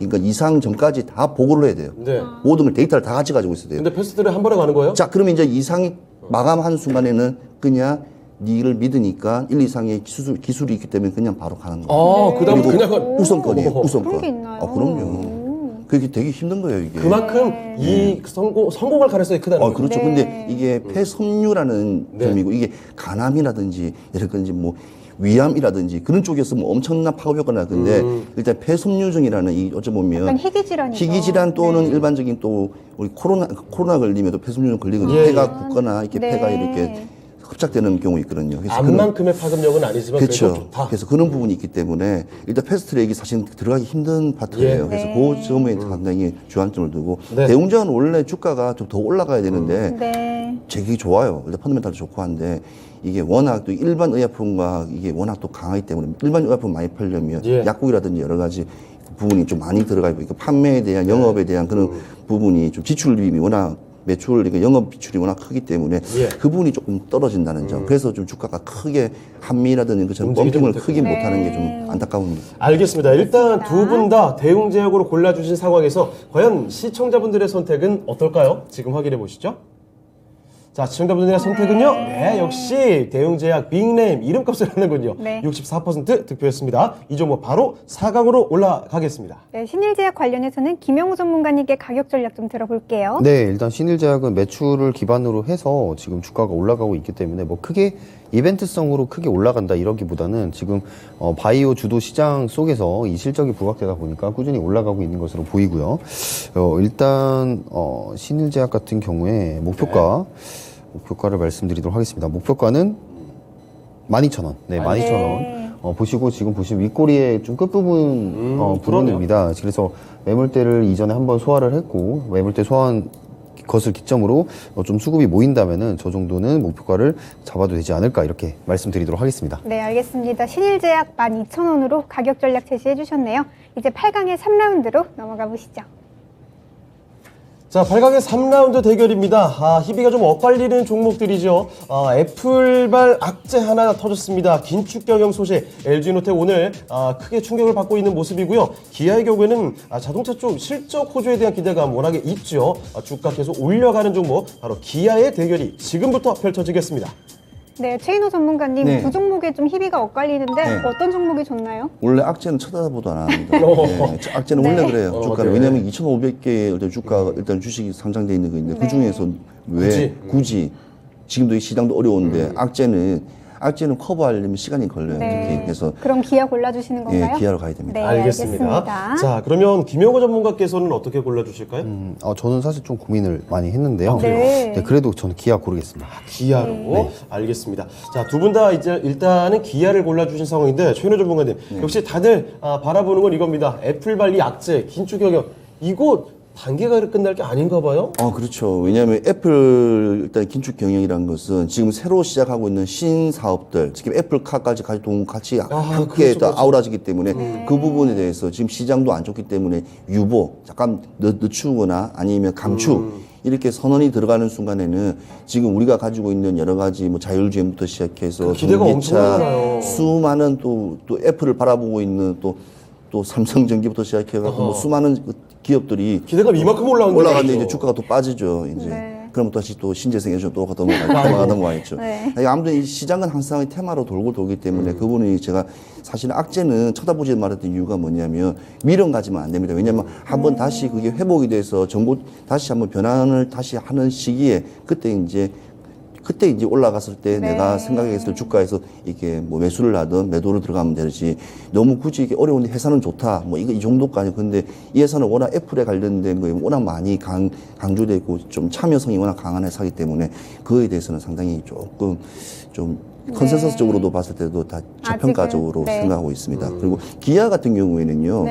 그러니까 2상 전까지 다 보고를 해야 돼요.
네.
모든 걸 데이터를 다 같이 가지고 있어야 돼요.
근데 패스트를 한 번에 가는 거예요?
자, 그러면 이제 2상이 마감하는 순간에는 그냥 니를 믿으니까 1, 2상의 기술이 있기 때문에 그냥 바로 가는 거예요.
아, 그다음에
그리고
그냥 가-
우선권이에요.
오.
우선권.
그런 게 있나요?
그럼요. 그게 되게 힘든 거예요, 이게.
그만큼 이 성공할 가능성이 크다는 거예요.
그렇죠.
네.
근데 이게 폐섬유라는
네.
점이고 이게 간암이라든지 예를 들든지 뭐 위암이라든지 그런 쪽이었으면 엄청난 파급 효과가 나는데 일단 폐섬유증이라는 이 어쩌보면
약간 희귀질환이죠.
희귀질환 또는
네.
일반적인 또 우리 코로나 걸리면도 폐섬유증 걸리거든요.
예.
폐가 굳거나 이렇게
네.
폐가 이렇게 흡착되는 경우 있거든요. 그래서
암만큼의 파급력은 아니지만 그래도
그렇죠.
좋다.
그래서 그런 부분이 있기 때문에 일단 패스트트랙이 사실 들어가기 힘든 파트예요.
예.
그래서
네.
그 점에 상당히 주안점을 두고
네.
대웅제는 원래 주가가 좀 더 올라가야 되는데
네.
제격이 좋아요. 일단 펀더멘탈도 좋고 한데 이게 워낙 또 일반 의약품과 이게 워낙 또 강하기 때문에 일반 의약품 많이 팔려면
예.
약국이라든지 여러 가지 부분이 좀 많이 들어가 있고 그러니까 판매에 대한 영업에 대한 그런 부분이 좀 지출입이 워낙 매출, 그러니까 영업 비출이 워낙 크기 때문에
예.
그 부분이 조금 떨어진다는 점. 그래서 좀 주가가 크게 한미라든지 그처럼
움직이지
펌핑을
못했군요.
크게
네.
못하는 게 좀 안타까운.
알겠습니다. 일단 두 분 다 대웅제약으로 골라주신 상황에서 과연 시청자분들의 선택은 어떨까요? 지금 확인해 보시죠. 자, 시청자분들의 선택은요? 네, 역시 대웅제약 빅네임 이름값을 하는군요.
네.
64% 득표했습니다. 이 종목 바로 4강으로 올라가겠습니다.
네, 신일제약 관련해서는 김영우 전문가님께 가격 전략 좀 들어볼게요.
네, 일단 신일제약은 매출을 기반으로 해서 지금 주가가 올라가고 있기 때문에 뭐 크게 이벤트성으로 크게 올라간다 이러기보다는 지금 바이오 주도 시장 속에서 이 실적이 부각되다 보니까 꾸준히 올라가고 있는 것으로 보이고요. 일단 신일제약 같은 경우에 목표가를 말씀드리도록 하겠습니다. 목표가는 12,000원. 네, 12,000원. 보시고 지금 보시면 윗꼬리의 좀 끝부분 부분입니다. 그래서 매물대를 이전에 한번 소화를 했고 매물대 소화한 것을 기점으로 좀 수급이 모인다면은 저 정도는 목표가를 잡아도 되지 않을까 이렇게 말씀드리도록 하겠습니다.
네, 알겠습니다. 신일제약 12,000원으로 가격 전략 제시해 주셨네요. 이제 8강의 3라운드로 넘어가 보시죠.
자, 8강의 3라운드 대결입니다. 희비가 좀 엇갈리는 종목들이죠. 애플발 악재 하나 터졌습니다. 긴축 경영 소식. LG노텍 오늘 크게 충격을 받고 있는 모습이고요. 기아의 경우에는 자동차 쪽 실적 호조에 대한 기대감 워낙에 있죠. 주가 계속 올려가는 종목, 바로 기아의 대결이 지금부터 펼쳐지겠습니다.
네, 최인호 전문가님
네.
두 종목에 좀 희비가 엇갈리는데
네.
어떤 종목이 좋나요?
원래 악재는 쳐다보도 안 합니다. 네, 악재는 원래 그래요. 주가는.
네.
왜냐하면 2,500개의 일단 주가 일단 주식이 상장돼 있는 거 있는데 그 중에서 왜 굳이 지금도 이 시장도 어려운데 악재는 커버하려면 시간이 걸려요. 특히. 그래서
그럼 기아 골라주시는 건가요?
기아로 가야 됩니다.
네,
알겠습니다. 자, 그러면 김영호 전문가께서는 어떻게 골라주실까요?
저는 사실 좀 고민을 많이 했는데요.
그래요?
네, 그래도 저는 기아 고르겠습니다.
기아로 알겠습니다. 자, 두 분 다 이제 일단은 기아를 골라주신 상황인데 최인호 전문가님 역시 다들 바라보는 건 이겁니다. 애플발 이 악재 긴축 경영 이거 단계가 끝날 게 아닌가 봐요.
그렇죠. 왜냐하면 애플 일단 긴축 경영이라는 것은 지금 새로 시작하고 있는 신사업들, 지금 애플카까지 같이 함께
그렇죠.
아우라지기 때문에 그 부분에 대해서 지금 시장도 안 좋기 때문에 유보, 잠깐 늦추거나 아니면 감축 이렇게 선언이 들어가는 순간에는 지금 우리가 가지고 있는 여러 가지 뭐 자율주행부터 시작해서
기대가
전기차,
엄청나잖아요.
수많은 또 애플을 바라보고 있는 또 삼성전기부터 시작해가지고 뭐 수많은 기업들이
기대감 이만큼
올라갔는데 이제 주가가 또 빠지죠. 이제
네.
그럼 다시 또 신재생 에너지 또 넘어가겠죠.
네.
아무튼 이 시장은 항상 테마로 돌기 때문에 그분이 제가 사실 악재는 쳐다보지 말았던 이유가 뭐냐면 미련 가지면 안 됩니다. 왜냐하면 한번 다시 그게 회복이 돼서 정보 다시 한번 변환을 다시 하는 시기에 그때 이제 올라갔을 때 내가 생각했을 주가에서 이게 뭐 매수를 하든 매도를 들어가면 되지 너무 굳이 이게 어려운데 회사는 좋다 뭐 이 정도까지. 근데 이 회사는 워낙 애플에 관련된 거에 워낙 많이 강조되고 좀 참여성이 워낙 강한 회사이기 때문에 그거에 대해서는 상당히 조금 좀 컨센서스적으로도 봤을 때도 다 저평가적으로 생각하고 있습니다. 그리고 기아 같은 경우에는요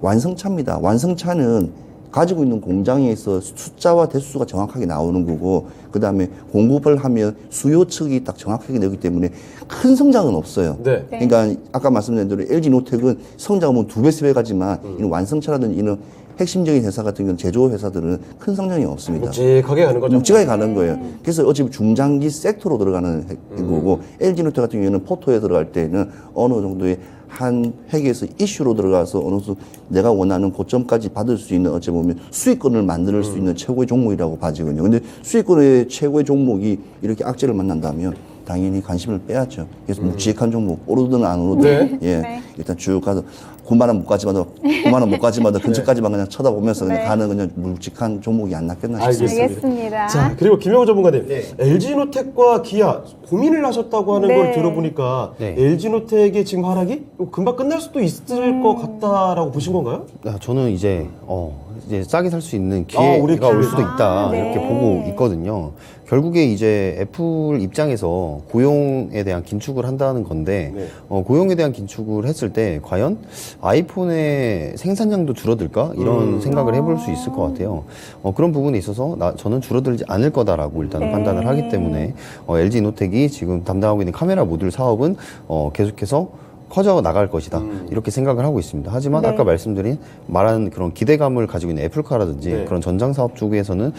완성차입니다. 완성차는 가지고 있는 공장에서 숫자와 대수가 정확하게 나오는 거고, 그 다음에 공급을 하면 수요 측이 딱 정확하게 되기 때문에 큰 성장은 없어요.
네.
그러니까 아까 말씀드린 대로 LG노텍은 성장은 2배, 3배 가지만 이런 완성차라든지 이런 핵심적인 회사 같은 경우는 제조 회사들은 큰 성장이 없습니다.
묵직하게 가는 거죠.
묵직하게 가는 거예요. 그래서 어차피 중장기 섹터로 들어가는 거고, LG노텍 같은 경우에는 포토에 들어갈 때는 어느 정도의 한 획에서 이슈로 들어가서 어느 정도 내가 원하는 고점까지 받을 수 있는 어찌 보면 수익권을 만들 수 있는 최고의 종목이라고 봐지거든요. 근데 수익권의 최고의 종목이 이렇게 악재를 만난다면 당연히 관심을 빼야죠. 그래서 묵직한 종목, 오르든 안 오르든,
네.
예,
네.
일단 쭉 가서 9만 원 못 가지마도 9만 원 못 가지마도 근처까지만 그냥 쳐다보면서 그냥
네.
가는 그냥 묵직한 종목이 안 낫겠나 싶습니다.
알겠습니다.
자, 그리고 김영호 전문가님, LG노텍과 기아 고민을 하셨다고 하는
네.
걸 들어보니까
네.
LG노텍의 지금 하락이 금방 끝날 수도 있을 것 같다라고 보신 건가요?
저는 이제 싸게 살 수 있는
우리
기회가 올
기회다.
수도 있다
네.
이렇게 보고 있거든요. 결국에 이제 애플 입장에서 고용에 대한 긴축을 한다는 건데
네.
고용에 대한 긴축을 했을 때 과연 아이폰의 생산량도 줄어들까 이런 생각을 해볼 수 있을 것 같아요. 그런 부분에 있어서 저는 줄어들지 않을 거다라고 일단
네.
판단을 하기 때문에 LG노텍이 지금 담당하고 있는 카메라 모듈 사업은 계속해서 커져 나갈 것이다 이렇게 생각을 하고 있습니다. 하지만
네.
아까 말한 그런 기대감을 가지고 있는 애플카라든지
네.
그런 전장 사업 쪽에서는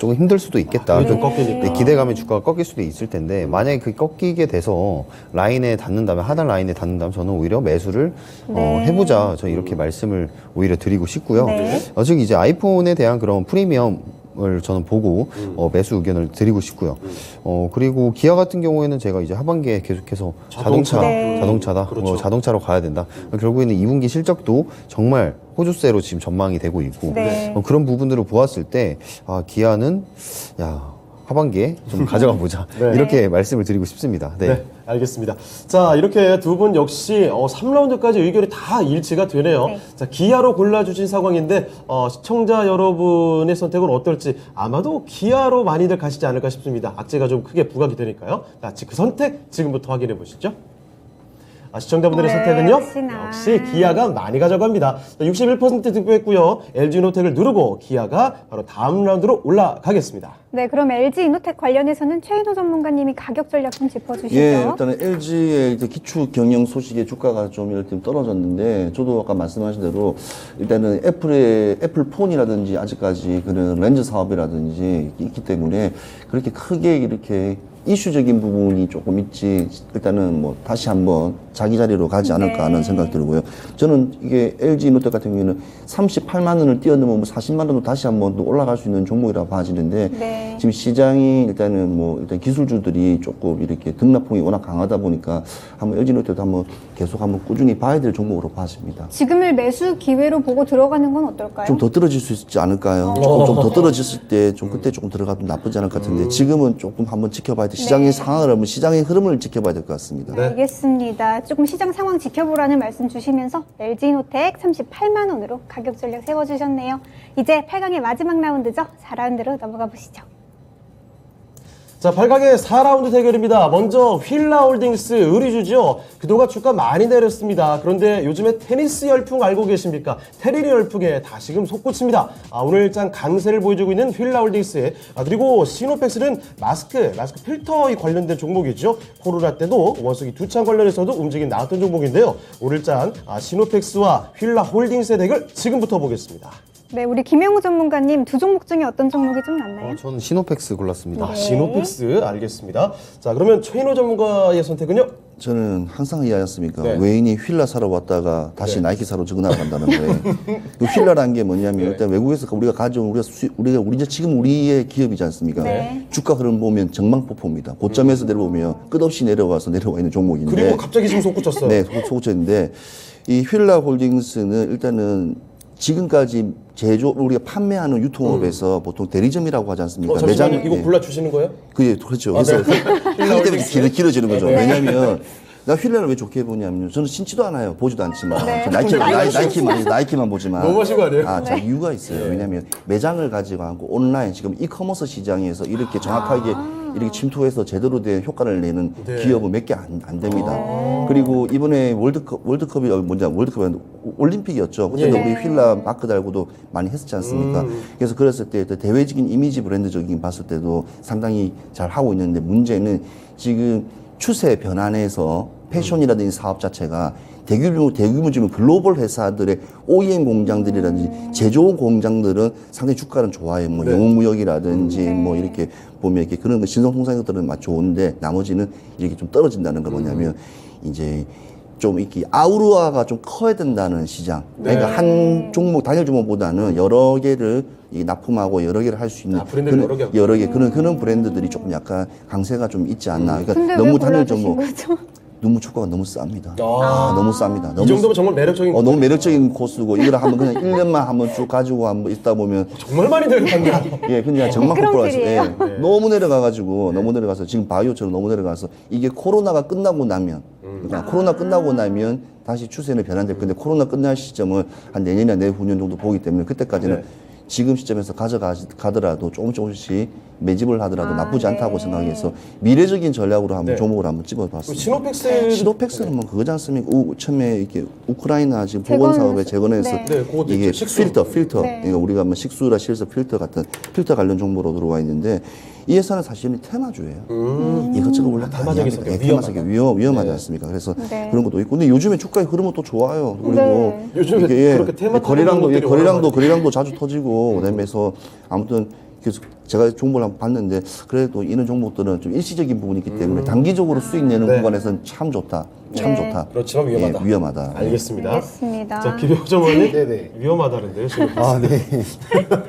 조금 힘들 수도 있겠다.
그래도
그
꺾이니까.
기대감의 주가가 꺾일 수도 있을 텐데 만약에 그 꺾이게 돼서 라인에 닿는다면 하단 라인에 닿는다면 저는 오히려 매수를
네.
해보자. 저 이렇게 말씀을 오히려 드리고 싶고요.
네.
즉 이제 아이폰에 대한 그런 프리미엄을 저는 보고 매수 의견을 드리고 싶고요. 그리고 기아 같은 경우에는 제가 이제 하반기에 계속해서
자동차.
네.
자동차다.
그렇죠.
자동차로 가야 된다. 결국에는 2분기 실적도 정말 호주세로 지금 전망이 되고 있고
네.
그런 부분들을 보았을 때 기아는 하반기에 좀 가져가 보자.
네.
이렇게 말씀을 드리고 싶습니다. 네.
네, 알겠습니다. 자, 이렇게 두 분 역시 3라운드까지 의견이 다 일치가 되네요.
네.
자, 기아로 골라주신 상황인데 시청자 여러분의 선택은 어떨지 아마도 기아로 많이들 가시지 않을까 싶습니다. 악재가 좀 크게 부각이 되니까요. 자, 그 선택 지금부터 확인해 보시죠. 시청자분들의
네,
선택은요?
역시나.
역시 기아가 많이 가져갑니다. 61% 득표했고요. LG노텍을 누르고 기아가 바로 다음 라운드로 올라가겠습니다.
네, 그럼 LG 이노텍 관련해서는 최인호 전문가님이 가격 전략 좀 짚어주시죠.
예, 일단은 LG의 기축 경영 소식에 주가가 좀 이렇게 떨어졌는데, 저도 아까 말씀하신 대로 일단은 애플 폰이라든지 아직까지 그런 렌즈 사업이라든지 있기 때문에 그렇게 크게 이렇게 이슈적인 부분이 조금 있지, 일단은 뭐 다시 한번 자기 자리로 가지 않을까 하는 생각 들고요. 저는 이게 LG 이노텍 같은 경우에는 38만 원을 뛰어넘으면 40만 원도 다시 한번 또 올라갈 수 있는 종목이라고 봐지는데,
네.
지금 시장이 일단은 뭐 일단 기술주들이 조금 이렇게 등락폭이 워낙 강하다 보니까 한번 LG 이노텍도 한번 계속 한번 꾸준히 봐야 될 종목으로 봐집니다.
지금을 매수 기회로 보고 들어가는 건 어떨까요?
좀 더 떨어질 수 있지 않을까요? 조금 좀 더 떨어졌을 때 좀 그때 조금 들어가도 나쁘지 않을 것 같은데, 지금은 조금 한번 지켜봐야 돼. 시장의 상황을 한번 시장의 흐름을 지켜봐야 될 것 같습니다.
네.
알겠습니다. 조금 시장 상황 지켜보라는 말씀 주시면서 LG이노텍 38만 원으로 가격 전략 세워주셨네요. 이제 8강의 마지막 라운드죠. 4라운드로 넘어가 보시죠.
자, 8강의 4라운드 대결입니다. 먼저 휠라홀딩스 의류주죠. 그동안 주가 많이 내렸습니다. 그런데 요즘에 테니스 열풍 알고 계십니까? 테리리 열풍에 다시금 솟구칩니다. 오늘 일단 강세를 보여주고 있는 휠라홀딩스, 그리고 시노펙스는 마스크 필터에 관련된 종목이죠. 코로나 때도 원석이 두창 관련해서도 움직임 나왔던 종목인데요. 오늘 일단 시노펙스와 휠라홀딩스의 대결 지금부터 보겠습니다.
네, 우리 김영우 전문가님 두 종목 중에 어떤 종목이 좀 낫나요?
저는 시노펙스 골랐습니다.
시노펙스 알겠습니다. 자, 그러면 최인호 전문가의 선택은요?
저는 항상 이해하였습니까?
네.
외인이 휠라 사러 왔다가 다시 나이키 사러 나간다는 거예요. 그 휠라라는 게 뭐냐면 일단 외국에서 우리가 가져온 우리가 이제 지금 우리의 기업이지 않습니까?
네.
주가 흐름 보면 정망폭포입니다. 고점에서 내려오면 끝없이 내려와 있는 종목인데.
그리고 갑자기 지금 솟구쳤어요.
네, 소구쳤는데 이 휠라 홀딩스는 일단은 지금까지 우리가 판매하는 유통업에서 보통 대리점이라고 하지 않습니까?
잠시만요. 이거
예.
골라주시는 거예요?
그렇죠.
네.
그래서 하기 때문에 길어지는 거죠.
네.
왜냐하면 나 휠라를 왜 좋게 보냐면 저는 신지도 않아요. 보지도 않지만
네.
저 나이키만 보지만
너무하신 거 아니에요?
자, 이유가 있어요. 왜냐하면 매장을 가지고 하고 온라인 지금 이커머스 시장에서 이렇게 정확하게 이렇게 침투해서 제대로 된 효과를 내는
네.
기업은 몇 개 안 됩니다. 그리고 이번에 월드컵이 월드컵이 아니라 올림픽이었죠. 그때도
예.
우리 휠라 마크 달고도 많이 했었지 않습니까? 그래서 그랬을 때 대외적인 이미지 브랜드적인 봤을 때도 상당히 잘 하고 있는데 문제는 지금 추세 변환에서 패션이라든지 사업 자체가 대규모적인 글로벌 회사들의 OEM 공장들이라든지 제조 공장들은 상당히 주가는 좋아요. 뭐
네.
영웅무역이라든지 뭐 이렇게 보면 이렇게 그런 거 신성통상 것들은 맞 좋은데 나머지는 이렇게 좀 떨어진다는 거 뭐냐면 이제 좀 이렇게 아우라가 좀 커야 된다는 시장. 그러니까 한 종목 단일 종목보다는 여러 개를 이 납품하고 여러 개를 할 수 있는
브랜드를
여러 개 그런 브랜드들이 조금 약간 강세가 좀 있지 않나. 그러니까
근데
너무
왜
단일
골라주신
종목.
거죠?
너무 주가가 너무 쌉니다.
아.
너무 쌉니다.
이 정도면 정말 매력적인
너무 매력적인 코스고 이걸 한번 그냥 1년만 한번 쭉 가지고 한번 있다 보면
정말 많이 내려간다.
예, 그냥 정말 폭발했어요.
미끄럼틀이에요.
예. 너무 내려가가지고 너무 내려가서 지금 바이오처럼 너무 내려가서 이게 코로나가 끝나고 나면 그러니까 코로나 끝나고 나면 다시 추세는 변환될 건데 코로나 끝날 시점을 한 내년이나 내후년 정도 보기 때문에 그때까지는
네.
지금 시점에서 가더라도 조금씩 매집을 하더라도 나쁘지 않다고 생각해서 미래적인 전략으로 한번
네.
종목을 한번 찝어봤습니다.
시노펙스
시노펙스는 뭐 그거지 않습니까? 처음에 이렇게 우크라이나 지금
재건
보건 사업에 재건해서
네.
네, 그것도
이게
있죠. 식수.
필터.
네.
그러니까 우리가 뭐 식수라 실서 필터 같은 필터 관련 종목으로 들어와 있는데 이 회사는 사실은 테마주예요. 이것저것 원래 다
테마적인
이야기합니다.
성격,
테마적인 위험하지 않습니까? 그래서
네.
그런 것도 있고 근데 요즘에 주가의 흐름은 또 좋아요. 그리고
네.
요즘에
이게
그렇게 테마 타는 종목들이
거래량도 자주 터지고 그다음에 해서 아무튼 그래서 제가 종목을 한번 봤는데 그래도 이런 종목들은 좀 일시적인 부분이 있기 때문에 단기적으로 수익 내는
네.
구간에서는 참 좋다. 참
네.
좋다.
그렇지만 위험하다.
예, 위험하다.
알겠습니다.
알겠습니다.
자, 김효정원이 위험하다는데요. 지금.
아, 네.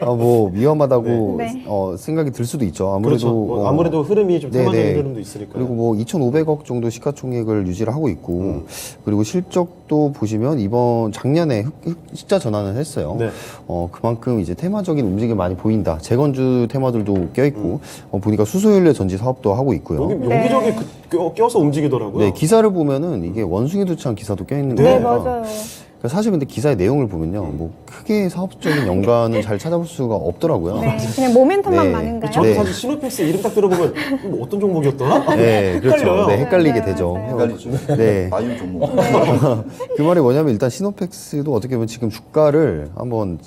뭐 위험하다고
네.
생각이 들 수도 있죠. 아무래도
그렇죠. 뭐 아무래도 흐름이 좀
네네.
테마적인 흐름도 있으니까.
그리고 뭐 2,500억 정도 시가총액을 유지를 하고 있고 그리고 실적도 보시면 이번 작년에 흑자 전환을 했어요.
네.
그만큼 이제 테마적인 움직임이 많이 보인다. 재건주 테마들도 껴있고 보니까 수소연료 전지 사업도 하고 있고요.
여기저기 껴서 움직이더라고요.
네, 기사를 보면은 이게 원숭이 두창 기사도 껴있는
네,
거예요.
맞아요.
그러니까 사실 근데 기사의 내용을 보면요, 뭐 크게 사업적인 연관은 잘 찾아볼 수가 없더라고요.
네, 그냥 모멘텀만
네.
많은가요?
저도
네.
사실 시노펙스 이름 딱 들어보면 뭐 어떤 종목이었더라?
네, 그렇죠.
헷갈려요.
네, 헷갈리게
맞아요,
되죠.
맞아요.
헷갈리죠.
네.
바이오 종목.
그 말이 뭐냐면 일단 시노펙스도 어떻게 보면 지금 주가를 한번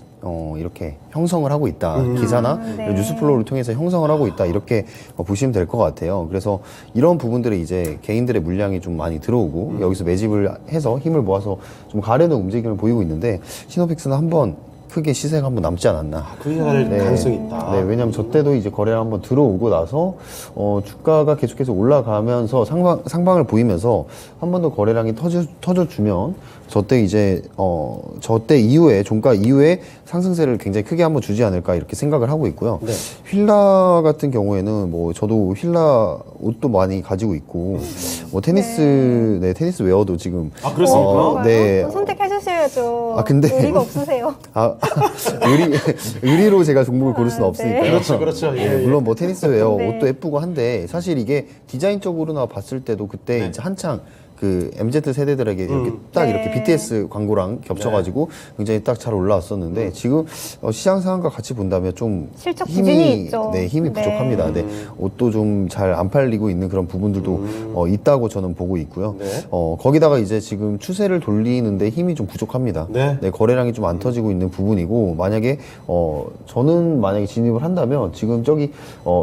이렇게 형성을 하고 있다. 기사나
네.
이런 뉴스플로우를 통해서 형성을 하고 있다. 이렇게 보시면 될 것 같아요. 그래서 이런 부분들이 이제 개인들의 물량이 좀 많이 들어오고 여기서 매집을 해서 힘을 모아서 좀 가려는 움직임을 보이고 있는데 시노펙스는 한번 크게 시세가 한번 남지 않았나.
그 이하를 가능성이 있다.
네, 왜냐하면 저 때도 이제 거래가 한번 들어오고 나서 주가가 계속해서 올라가면서 상방을 보이면서 한 번 더 거래량이 터져주면 저 때 이제 저 때 이후에 종가 이후에 상승세를 굉장히 크게 한번 주지 않을까 이렇게 생각을 하고 있고요.
네.
휠라 같은 경우에는 뭐 저도 휠라 옷도 많이 가지고 있고 뭐 테니스 테니스 웨어도 지금
아, 그렇습니까?
네.
선택해 주셔야죠.
아, 근데-
의리가 없으세요.
의리로 제가 종목을 고를 수는 없으니까요.
그렇죠, 그렇죠.
네,
예, 예.
물론 뭐 테니스 웨어
네.
옷도 예쁘고 한데 사실 이게 디자인적으로나 봤을 때도 그때
네.
이제 한창 그 MZ 세대들에게 이렇게 딱 이렇게
네.
BTS 광고랑 겹쳐가지고 굉장히 딱 잘 올라왔었는데 지금 시장 상황과 같이 본다면 좀
실적 부진이 있죠.
네, 힘이
네.
부족합니다. 네, 옷도 좀 잘 안 팔리고 있는 그런 부분들도 있다고 저는 보고 있고요.
네.
거기다가 이제 지금 추세를 돌리는데 힘이 좀 부족합니다.
네.
거래량이 좀 안 터지고 있는 부분이고 만약에 저는 만약에 진입을 한다면 지금 저기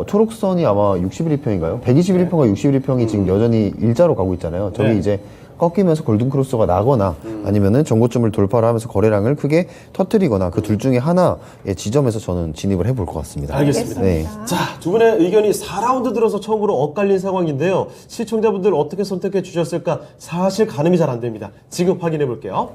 초록선이 아마 61일평인가요? 121일평과 61일평이 지금 여전히 일자로 가고 있잖아요. 저기
네.
이제 꺾이면서 골든크로스가 나거나 아니면은 정고점을 돌파를 하면서 거래량을 크게 터뜨리거나 그 둘 중에 하나의 지점에서 저는 진입을 해볼 것 같습니다.
알겠습니다.
네.
자, 두 분의 의견이 4라운드 들어서 처음으로 엇갈린 상황인데요. 시청자분들 어떻게 선택해 주셨을까? 사실 가늠이 잘 안 됩니다. 지금 확인해 볼게요.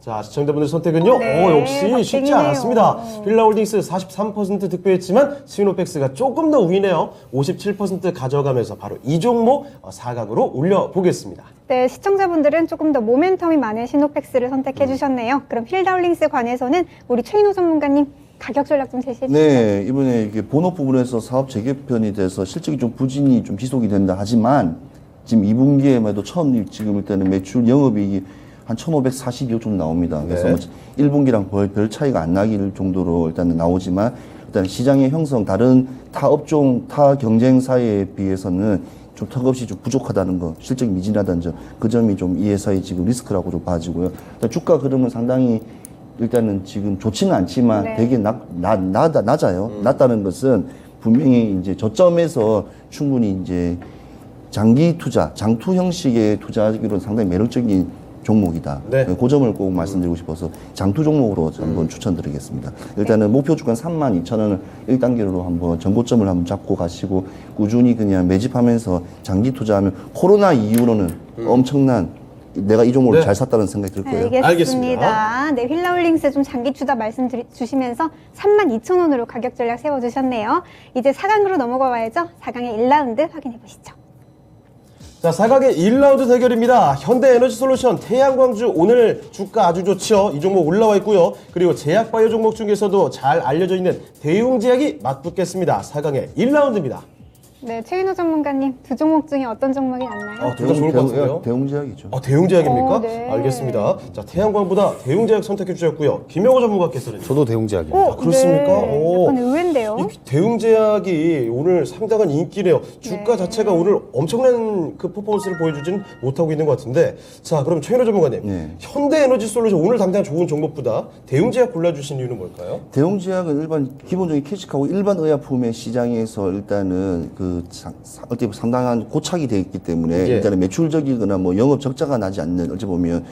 자, 시청자분들 선택은요.
네,
역시 쉽지
박빙이네요.
않았습니다. 휠라홀딩스 43% 득표했지만 시노펙스가 조금 더 우위네요. 57% 가져가면서 바로 이 종목 4강으로 올려보겠습니다.
네, 시청자분들은 조금 더 모멘텀이 많은 시노펙스를 선택해 주셨네요. 그럼 힐다울링스 관해서는 우리 최인호 전문가님 가격 전략 좀 제시해 주시죠.
네, 이번에 이게 본업 부분에서 사업 재개편이 돼서 실적이 좀 부진이 좀 지속이 된다 하지만 지금 2분기에만 해도 처음 지금 일단은 매출 영업이익이 한 1,542억 정도 나옵니다. 그래서
네.
뭐 1분기랑 별 차이가 안 나길 정도로 일단은 나오지만 일단 시장의 형성, 다른 타 업종, 타 경쟁사에 비해서는 좀 턱없이 좀 부족하다는 거, 실적이 미진하다는 점, 그 점이 좀 이 회사의 지금 리스크라고 좀 봐지고요. 일단 주가 흐름은 상당히 일단은 지금 좋지는 않지만
네.
되게 낮아요. 낮다는 것은 분명히 이제 저점에서 충분히 이제 장기 투자, 장투 형식의 투자하기로 상당히 매력적인 종목이다.
네.
그 점을 꼭 말씀드리고 싶어서 장투 종목으로 한번 추천드리겠습니다. 일단은 목표 주가 32,000원을 1단계로 한번 전고점을 한번 잡고 가시고 꾸준히 그냥 매집하면서 장기 투자하면 코로나 이후로는 엄청난 내가 이 종목을
네.
잘 샀다는 생각이 들 거예요.
알겠습니다.
알겠습니다.
네, 휠라홀링스 좀 장기 투자 말씀 주시면서 32,000원으로 가격 전략 세워주셨네요. 이제 4강으로 넘어가 봐야죠. 4강의 1라운드 확인해 보시죠.
자, 4강의 1라운드 대결입니다. 현대에너지솔루션, 태양광주 오늘 주가 아주 좋죠. 이 종목 올라와 있고요. 그리고 제약바이오 종목 중에서도 잘 알려져 있는 대웅제약이 맞붙겠습니다. 4강의 1라운드입니다.
네, 최인호 전문가님 두 종목 중에 어떤 종목이 낫나요?
둘 다 좋을 것 같은데요.
대웅제약이죠.
대웅제약입니까?
오, 네.
알겠습니다. 자, 태양광보다 대웅제약 선택해 주셨고요. 김영호 전문가께서는
저도 대웅제약입니다.
그렇습니까?
네,
오.
약간 의외인데요.
이 대웅제약이 오늘 상당한 인기네요. 주가
네.
자체가 오늘 엄청난 그 퍼포먼스를 보여주진 못하고 있는 것 같은데, 자, 그럼 최인호 전문가님,
네.
현대에너지솔루션 오늘 당장 좋은 종목보다 대웅제약 골라주신 이유는 뭘까요?
대웅제약은 일반 기본적인 캐식하고 일반 의약품의 시장에서 일단은 그 어떻게 보면 상당한 고착이 되어 있기 때문에
예.
일단은 매출적이거나 뭐 영업 적자가 나지 않는 어찌 보면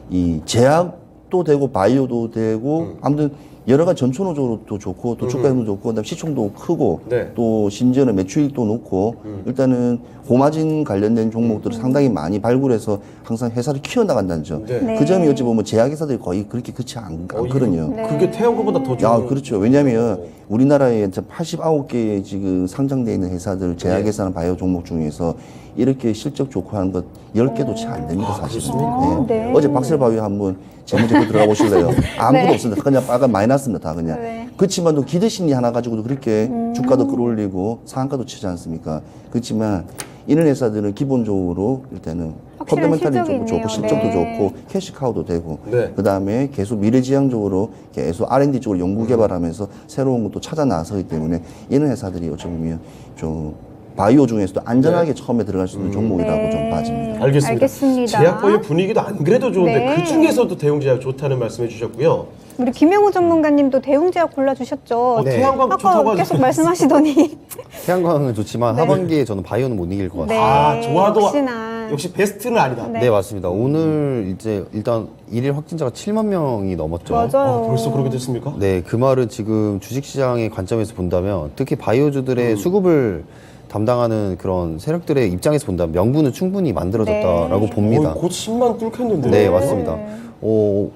이 제약도 되고 바이오도 되고 아무튼 여러 가지 전초노적으로도 좋고 또 주가도 좋고 그다음 시총도 크고
네.
또 심지어는 매출익도 높고 일단은 고마진 관련된 종목들을 상당히 많이 발굴해서 항상 회사를 키워나간다는 점.
네.
네.
그 점이 어찌 보면 제약회사들이 거의 그렇게 그렇지 않거든요.
네.
그게 태양광보다 더 좋은.
야, 그렇죠. 왜냐하면 우리나라에 89개 지금 상장되어 있는 회사들, 제약회사나 바이오 종목 중에서 이렇게 실적 좋고 하는 것 10개도 채 안 됩니다, 사실은.
그렇습니까? 네.
어제 박셀바이오 한번 재무제표 들어가 보실래요? 아무것도
네.
없습니다. 그냥 빨간 마이너스입니다, 다 그냥.
네.
그렇지만 또 기대 심리 하나 가지고도 그렇게 주가도 끌어올리고 상한가도 치지 않습니까? 그렇지만 이런 회사들은 기본적으로 일단은
확실한
펀더멘탈이
실적이
좀 좋고
있네요.
실적도
네.
좋고 캐시카우도 되고
네.
그다음에 계속 미래지향적으로 계속 R&D 쪽으로 연구 개발하면서 새로운 것도 찾아 나서기 때문에 이런 회사들이 어찌 보면 좀 바이오 중에서도 안전하게 처음에 들어갈 수 있는 종목이라고
네.
좀 봐집니다.
알겠습니다. 제약바이오 분위기도 안 그래도 좋은데
네.
그 중에서도 대웅제약 좋다는 말씀해 주셨고요.
우리 김영호 전문가님도 대웅제약 골라주셨죠.
네.
태양광
아까
좋다고
계속
하셨-
말씀하시더니
태양광은 좋지만 하반기에 저는 바이오는 못 이길 것
네.
같아요.
좋아도
역시나.
역시 베스트는 아니다.
네.
네, 맞습니다. 오늘 이제 일단 일일 확진자가 7만 명이 넘었죠.
맞아요.
벌써 그렇게 됐습니까?
네, 그 말은 지금 주식시장의 관점에서 본다면 특히 바이오주들의 수급을 담당하는 그런 세력들의 입장에서 본다면 명분은 충분히 만들어졌다라고
네.
봅니다.
곧 10만 뚫겠는데요.
네, 맞습니다.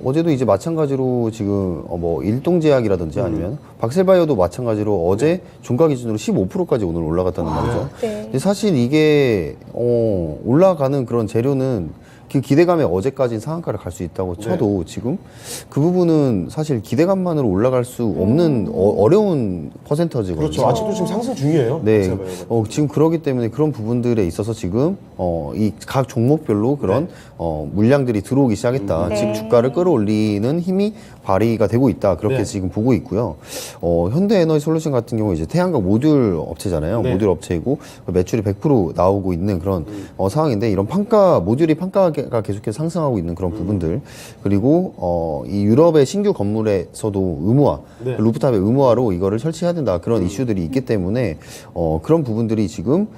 어제도 이제 마찬가지로 지금 뭐 일동제약이라든지 아니면 박셀바이오도 마찬가지로 어제 종가 기준으로 15%까지 오늘 올라갔다는 말이죠.
네.
근데 사실 이게 올라가는 그런 재료는 그 기대감에 어제까지는 상한가를 갈 수 있다고 쳐도 지금 그 부분은 사실 기대감만으로 올라갈 수 없는 어려운 퍼센터지거든요.
그렇죠. 아직도 지금 상승 중이에요.
네,
박셀바이오가.
지금 그러기 때문에 그런 부분들에 있어서 지금 이 각 종목별로 그런 물량들이 들어오기 시작했다.
네.
지금 주가를 끌어올리는 힘이 발휘가 되고 있다. 그렇게
네.
지금 보고 있고요. 현대에너지솔루션 같은 경우 이제 태양광 모듈 업체잖아요.
네.
모듈 업체이고 매출이 100% 나오고 있는 그런 상황인데 이런 모듈이 판가가 계속해서 상승하고 있는 그런 부분들 그리고 이 유럽의 신규 건물에서도 의무화,
네.
루프탑의 의무화로 이거를 설치해야 된다 그런 이슈들이 있기 때문에 그런 부분들이 지금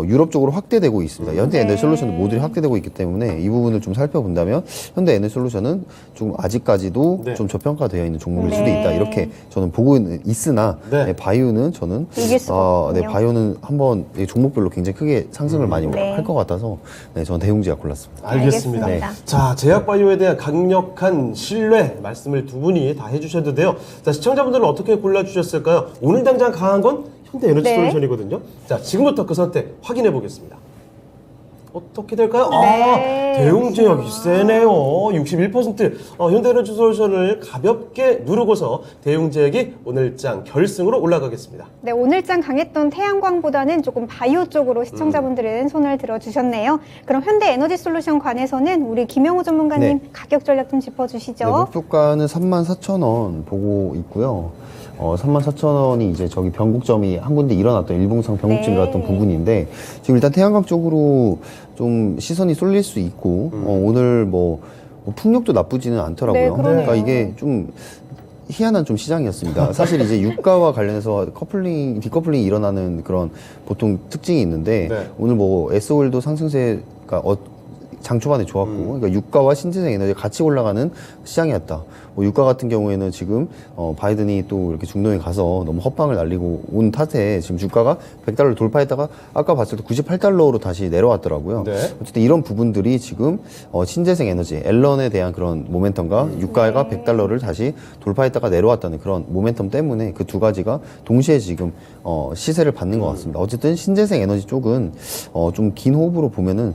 유럽 쪽으로 확대되고 있습니다. 현대에너지솔루션도 모듈이 확대되고 있기 때문에 이 부분을 좀 살펴본다면 현대에너지솔루션은 좀 아직까지도
네.
좀 저평가되어 있는 종목일 수도
네.
있다 이렇게 저는 보고 있으나
네.
바이오는 저는
이길 수가 없군요.
바이오는 한번 이 종목별로 굉장히 크게 상승을 많이
네.
할 것 같아서 저는 대웅제약 골랐습니다.
알겠습니다.
알겠습니다.
자, 제약바이오에 대한 강력한 신뢰 말씀을 두 분이 다 해주셨는데요. 자, 시청자분들은 어떻게 골라주셨을까요? 오늘 당장 강한 건 현대에너지솔루션이거든요. 자, 지금부터 그 선택 확인해 보겠습니다. 어떻게 될까요?
네.
대웅제약이 세네요. 61%. 현대에너지솔루션을 가볍게 누르고서 대웅제약이 오늘장 결승으로 올라가겠습니다.
네, 오늘장 강했던 태양광보다는 조금 바이오 쪽으로 시청자분들은 손을 들어주셨네요. 그럼 현대에너지솔루션 관해서는 우리 김영호 전문가님 가격 전략 좀 짚어주시죠.
네, 목표가는 34,000원 보고 있고요. 34,000원이 이제 저기 변곡점이 한 군데 일어났던 일봉상 변곡점이
네.
일어났던 부분인데 지금 일단 태양광 쪽으로 좀 시선이 쏠릴 수 있고 오늘 뭐 풍력도 나쁘지는 않더라고요.
네, 그러네요.
그러니까 이게 좀 희한한 좀 시장이었습니다. 사실 이제 유가와 관련해서 디커플링이 일어나는 그런 보통 특징이 있는데
네.
오늘 뭐 SOL도 상승세가 장 초반에 좋았고, 그러니까 유가와 신재생 에너지가 같이 올라가는 시장이었다. 뭐 유가 같은 경우에는 지금 바이든이 또 이렇게 중동에 가서 너무 헛방을 날리고 온 탓에 지금 주가가 100달러를 돌파했다가 아까 봤을 때 98달러로 다시 내려왔더라고요.
네.
어쨌든 이런 부분들이 지금 신재생 에너지, 앨런에 대한 그런 모멘텀과 유가가 100달러를 다시 돌파했다가 내려왔다는 그런 모멘텀 때문에 그 두 가지가 동시에 지금 시세를 받는 것 같습니다. 어쨌든 신재생 에너지 쪽은 좀 긴 호흡으로 보면은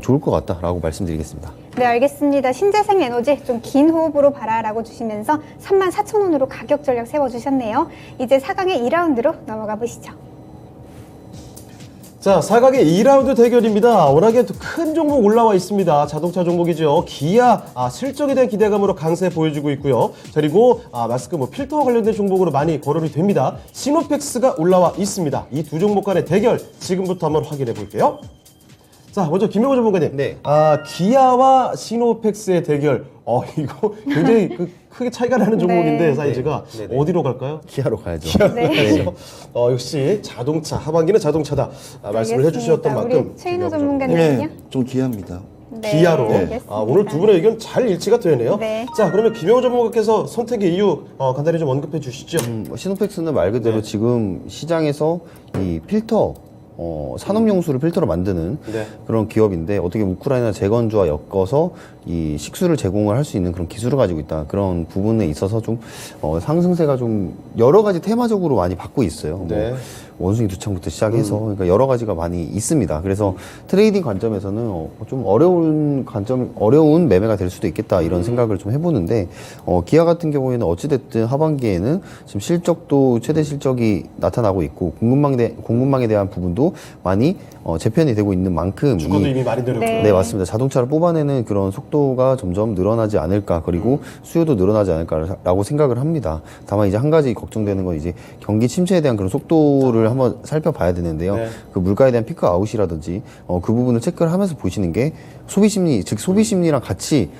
좋을 것 같다라고 말씀드리겠습니다.
네, 알겠습니다. 신재생 에너지 좀 긴 호흡으로 봐라라고 주시면서 34,000원으로 가격 전략 세워주셨네요. 이제 4강의 2라운드로 넘어가 보시죠.
자, 4강의 2라운드 대결입니다. 워낙에 큰 종목 올라와 있습니다. 자동차 종목이죠. 기아 실적에 대한 기대감으로 강세 보여주고 있고요. 그리고 마스크 필터와 관련된 종목으로 많이 거론이 됩니다. 시노펙스가 올라와 있습니다. 이 두 종목 간의 대결 지금부터 한번 확인해 볼게요. 자, 먼저 김영호 전문가님.
네.
기아와 시노펙스의 대결. 이거 굉장히 크게 차이가 나는 종목인데
네.
사이즈가
네, 네.
어디로 갈까요?
기아로 가야죠.
네.
역시 자동차, 하반기는 자동차다. 말씀을 해주셨던
알겠습니다.
만큼.
우리 최인호
김영호
전문가님은요?
네, 좀 기합니다.
네,
기아로.
알겠습니다.
오늘 두 분의 의견 잘 일치가 되네요.
네.
자, 그러면 김영호 전문가께서 선택의 이유 간단히 좀 언급해 주시죠.
시노펙스는 말 그대로
네.
지금 시장에서 이 필터 산업용수를 필터로 만드는
네.
그런 기업인데 어떻게 우크라이나 재건주와 엮어서 이 식수를 제공을 할 수 있는 그런 기술을 가지고 있다. 그런 부분에 있어서 좀 상승세가 좀 여러 가지 테마적으로 많이 받고 있어요.
네.
뭐 원숭이 두창부터 시작해서 그러니까 여러 가지가 많이 있습니다. 그래서 트레이딩 관점에서는 좀 어려운 매매가 될 수도 있겠다 이런 생각을 좀 해보는데 기아 같은 경우에는 어찌됐든 하반기에는 지금 실적도 최대 실적이 나타나고 있고 공급망에 대한 부분도 많이 재편이 되고 있는 만큼
주가도 이미 많이 내렸고요.
네.
네, 맞습니다. 자동차를 뽑아내는 그런 속도가 점점 늘어나지 않을까, 그리고 수요도 늘어나지 않을까라고 생각을 합니다. 다만 이제 한 가지 걱정되는 건 이제 경기 침체에 대한 그런 속도를 한번 살펴봐야 되는데요.
네.
그 물가에 대한 피크 아웃이라든지 그 부분을 체크를 하면서 보시는 게 소비심리, 즉 소비심리랑 같이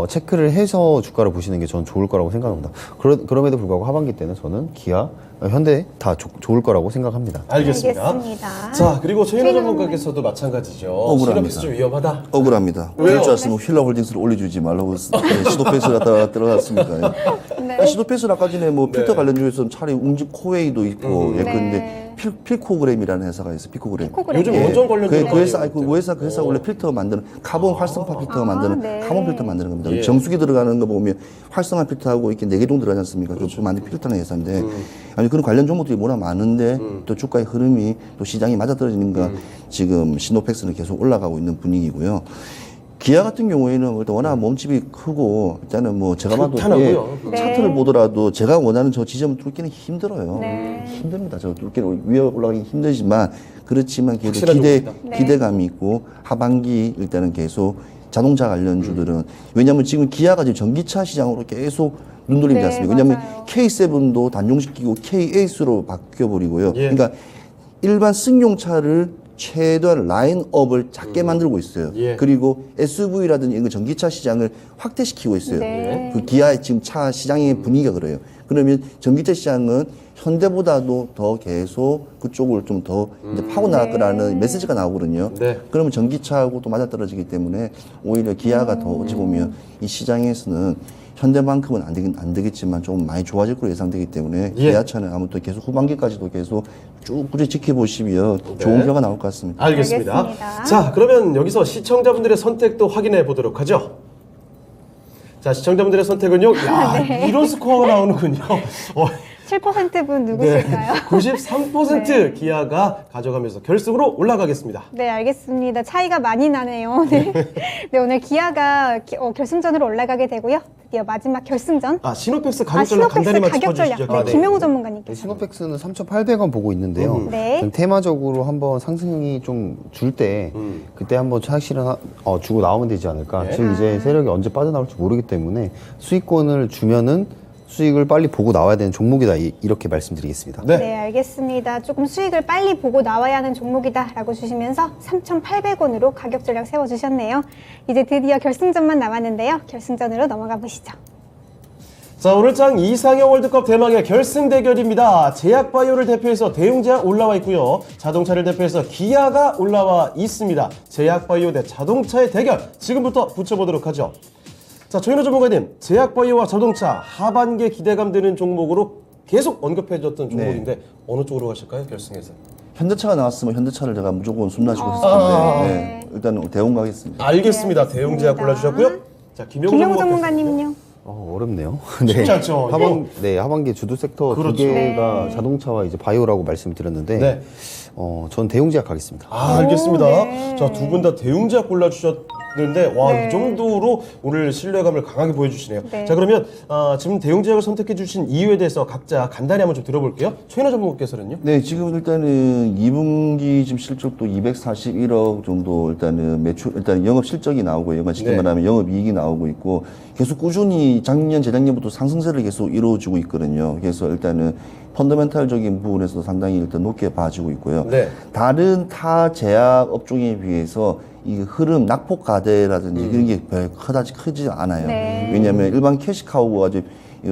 체크를 해서 주가를 보시는 게 저는 좋을 거라고 생각합니다. 그럼에도 불구하고 하반기 때는 저는 기아, 현대 다 좋을 거라고 생각합니다.
알겠습니다.
알겠습니다.
자, 그리고 최인호
최인호
전문가께서도 마찬가지죠.
억울합니다.
시노펙스 좀 위험하다.
억울합니다.
왜요?
그럴 줄 알았으면 휠라홀딩스를 올려주지 말라고 시도패스 갖다가 들어갔습니까?
네.
시도패스 아까 전에 필터 관련 중에서는 차라리 웅집 코웨이도 있고
네.
근데 필코그램이라는 회사가 있어요. 필코그램.
피코그램.
요즘
네.
원전 관련된
그 회사 원래 필터 만드는 카본 활성화 필터 만드는
네.
카본 필터 만드는 겁니다.
예.
정수기 들어가는 거 보면 활성화 필터하고 이렇게 4개종 들어가지 않습니까? 좀 많이 필터는 회사인데 아니 그런 관련 종목들이 워낙 많은데 또 주가의 흐름이 또 시장이 맞아떨어지니까 지금 시노펙스는 계속 올라가고 있는 분위기고요. 기아 같은 경우에는 일단 워낙 몸집이 크고 일단은 뭐 제가 봐도
탄탄하고요.
네.
차트를 보더라도 제가 원하는 저 지점을 뚫기는 힘들어요.
네.
힘듭니다. 저 뚫기는 위에 올라가기 힘들지만 그렇지만 그래도
확실한 종목이다.
네.
기대감이 있고 하반기 일단은 계속 자동차 관련주들은 왜냐하면 지금 기아가 지금 전기차 시장으로 계속 눈돌림이
네,
됐습니다. 왜냐하면
맞아요.
K7도 단종시키고 K8로 바뀌어버리고요.
예.
그러니까 일반 승용차를 최대한 라인업을 작게 만들고 있어요.
예.
그리고 SUV라든지 이런 전기차 시장을 확대시키고 있어요.
네.
그 기아의 지금 차 시장의 분위기가 그래요. 그러면 전기차 시장은 현대보다도 더 계속 그쪽을 좀 더 파고 나갈 거라는 메시지가 나오거든요.
네.
그러면 전기차하고 또 맞아떨어지기 때문에 오히려 기아가 더 어찌 보면 이 시장에서는 현대만큼은 안 되겠지만 좀 많이 좋아질 거로 예상되기 때문에
예.
기아차는 아무튼 계속 후반기까지도 계속 쭉 꾸준히 지켜보시면 좋은 결과 나올 것 같습니다.
알겠습니다.
알겠습니다.
자, 그러면 여기서 시청자분들의 선택도 확인해 보도록 하죠. 자, 시청자분들의 선택은요. 야, 이런 스코어가 나오는군요.
97%분 누구실까요?
93% 기아가 가져가면서 결승으로 올라가겠습니다.
네, 알겠습니다. 차이가 많이 나네요. 네, 네 오늘 기아가 결승전으로 올라가게 되고요. 드디어 마지막 결승전.
시노팩스 가격 전략 간단히만
가격 전략.
짚어주시죠.
네, 김영우 전문가님께서.
시노팩스는 3,800원 보고 있는데요.
네.
그럼 테마적으로 한번 상승이 좀 줄 때 그때 한번 차익실현 주고 나오면 되지 않을까.
네.
즉 이제 세력이 언제 빠져나올지 모르기 때문에 수익권을 주면은 수익을 빨리 보고 나와야 되는 종목이다 이렇게 말씀드리겠습니다.
네.
네, 알겠습니다. 조금 수익을 빨리 보고 나와야 하는 종목이다라고 주시면서 3,800원으로 가격 전략 세워주셨네요. 이제 드디어 결승전만 남았는데요. 결승전으로 넘어가 보시죠.
자, 오늘 장 이상형 월드컵 대망의 결승 대결입니다. 제약바이오를 대표해서 대웅제약 올라와 있고요. 자동차를 대표해서 기아가 올라와 있습니다. 제약바이오 대 자동차의 대결 지금부터 붙여보도록 하죠. 자, 조현우 전문가님, 제약바이오와 자동차 하반기에 기대감 되는 종목으로 계속 언급해줬던 종목인데 어느 쪽으로 가실까요, 결승에서?
현대차가 나왔으면 현대차를 제가 무조건 숨나시고 했을 텐데 네, 일단 대웅 가겠습니다.
알겠습니다. 대웅제약 골라주셨고요. 자,
김영우 전문가님은요?
어렵네요.
쉽지 않죠.
하반기 주도 섹터
그렇죠.
두 개가
네.
자동차와 이제 바이오라고 말씀드렸는데,
네.
전 대웅제약 가겠습니다.
알겠습니다.
네.
자, 두 분 다 대웅제약 골라주셨는데, 와,
네.
이 정도로 오늘 신뢰감을 강하게 보여주시네요.
네.
자, 그러면 지금 대웅제약을 선택해주신 이유에 대해서 각자 간단히 한번 좀 들어볼게요. 최인호 전문가께서는요?
네, 지금 일단은 2분기 지금 실적도 241억 정도 일단은 매출, 일단 영업 실적이 나오고, 쉽게
네.
말하면 영업 이익이 나오고 있고, 계속 꾸준히 작년, 재작년부터 상승세를 계속 이루어지고 있거든요. 그래서 일단은 펀더멘탈적인 부분에서 상당히 일단 높게 봐지고 있고요.
네.
다른 타 제약 업종에 비해서 이 흐름, 낙폭 가대라든지 이런 게 별 그다지 크지 않아요.
네.
왜냐하면 일반 캐시카우가 아주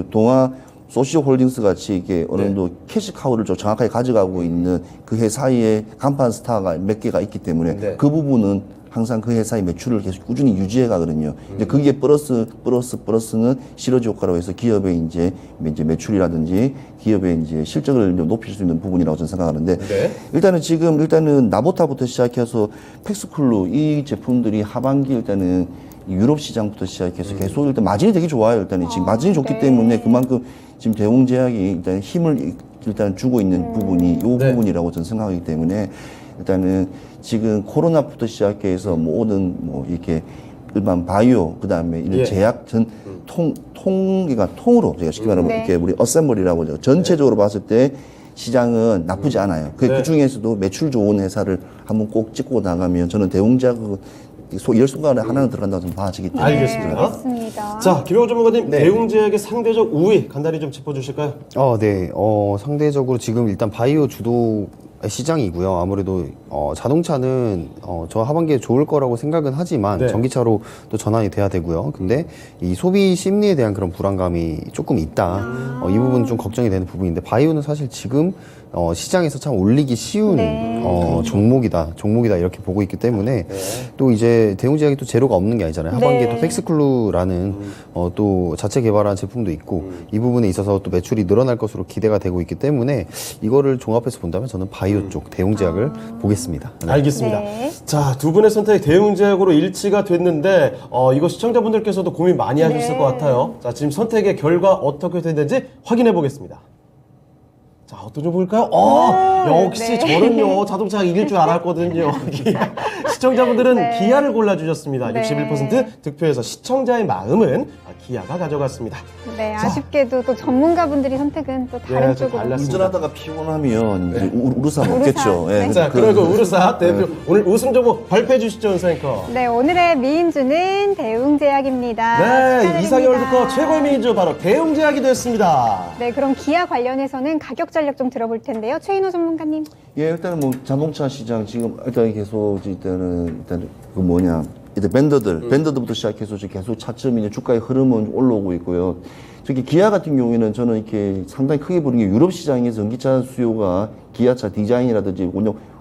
동아 소시오홀딩스 같이 이게 어느 정도 캐시카우를 좀 정확하게 가져가고 있는 그 회사의 간판 스타가 몇 개가 있기 때문에
네.
그 부분은 항상 그 회사의 매출을 계속 꾸준히 유지해 가거든요. 이제 그게 플러스는 시너지 효과로 해서 기업의 이제 매출이라든지 기업의 이제 실적을 좀 높일 수 있는 부분이라고 저는 생각하는데
네.
일단은 나보타부터 시작해서 팩스쿨루 이 제품들이 하반기 일단은 유럽 시장부터 시작해서 계속 일단 마진이 되게 좋아요. 일단 지금 마진이 좋기
네.
때문에 그만큼 지금 대웅제약이 일단 힘을 일단 주고 있는 부분이 이
네.
부분이라고 저는 생각하기 때문에 일단은 지금 코로나부터 시작해서 모든 이렇게 일반 바이오 그다음에 이런
예.
제약 통으로 제가 쉽게 말하면
네.
이렇게 우리 어셈블리라고 하죠. 전체적으로 봤을 때 시장은 나쁘지 않아요.
네.
그 중에서도 매출 좋은 회사를 한번 꼭 찍고 나가면 저는 대웅제약 열 순간에 하나는 들어간다고 좀 봐지기 때문에.
알겠습니다.
알겠습니다.
자, 김영호 전문가님, 대웅제약의 상대적 우위 간단히 좀 짚어주실까요?
네. 상대적으로 지금 일단 바이오 주도 시장이고요. 아무래도 자동차는 저 하반기에 좋을 거라고 생각은 하지만
네.
전기차로 또 전환이 돼야 되고요. 근데 이 소비 심리에 대한 그런 불안감이 조금 있다. 이 부분은 좀 걱정이 되는 부분인데 바이오는 사실 지금 시장에서 참 올리기 쉬운
네.
종목이다 이렇게 보고 있기 때문에 또 이제 대웅제약이 또 재료가 없는 게 아니잖아요. 하반기에
네.
또 팩스쿨루라는 또 자체 개발한 제품도 있고 이 부분에 있어서 또 매출이 늘어날 것으로 기대가 되고 있기 때문에 이거를 종합해서 본다면 저는 바이오 쪽 대웅제약을 보겠습니다. 네.
알겠습니다.
네.
자, 두 분의 선택이 대웅제약으로 일치가 됐는데 이거 시청자분들께서도 고민 많이 하셨을
네.
것 같아요. 자, 지금 선택의 결과 어떻게 됐는지 확인해 보겠습니다. 자, 어떤 좀 볼까요? 역시
네.
저는요, 자동차가 이길 줄 알았거든요. 시청자분들은
네.
기아를 골라주셨습니다.
네.
61% 득표해서 시청자의 마음은 기아가 가져갔습니다.
네, 아쉽게도 또 전문가분들이 선택은 또 다른
예, 좀
쪽으로.
달랐습니다.
운전하다가 피곤하면 이제 우르사 먹겠죠.
네.
예,
자, 그리고 우르사 대표 오늘 우승 정보 발표해 주시죠, 은사앵커.
네, 오늘의 미인주는 대웅제약입니다.
네,
축하드립니다.
이상의 월드컵 최고의 미인주 바로 대웅제약이 됐습니다.
네, 그럼 기아 관련해서는 가격 전략 좀 들어볼 텐데요. 최인호 전문가님.
예, 일단은 자동차 시장 지금 일단 계속 일단 그 뭐냐 일단 밴더들부터 시작해서 지금 계속 차츰 이제 주가의 흐름은 올라오고 있고요. 특히 기아 같은 경우에는 저는 이렇게 상당히 크게 보는 게 유럽 시장에서 전기차 수요가 기아차 디자인이라든지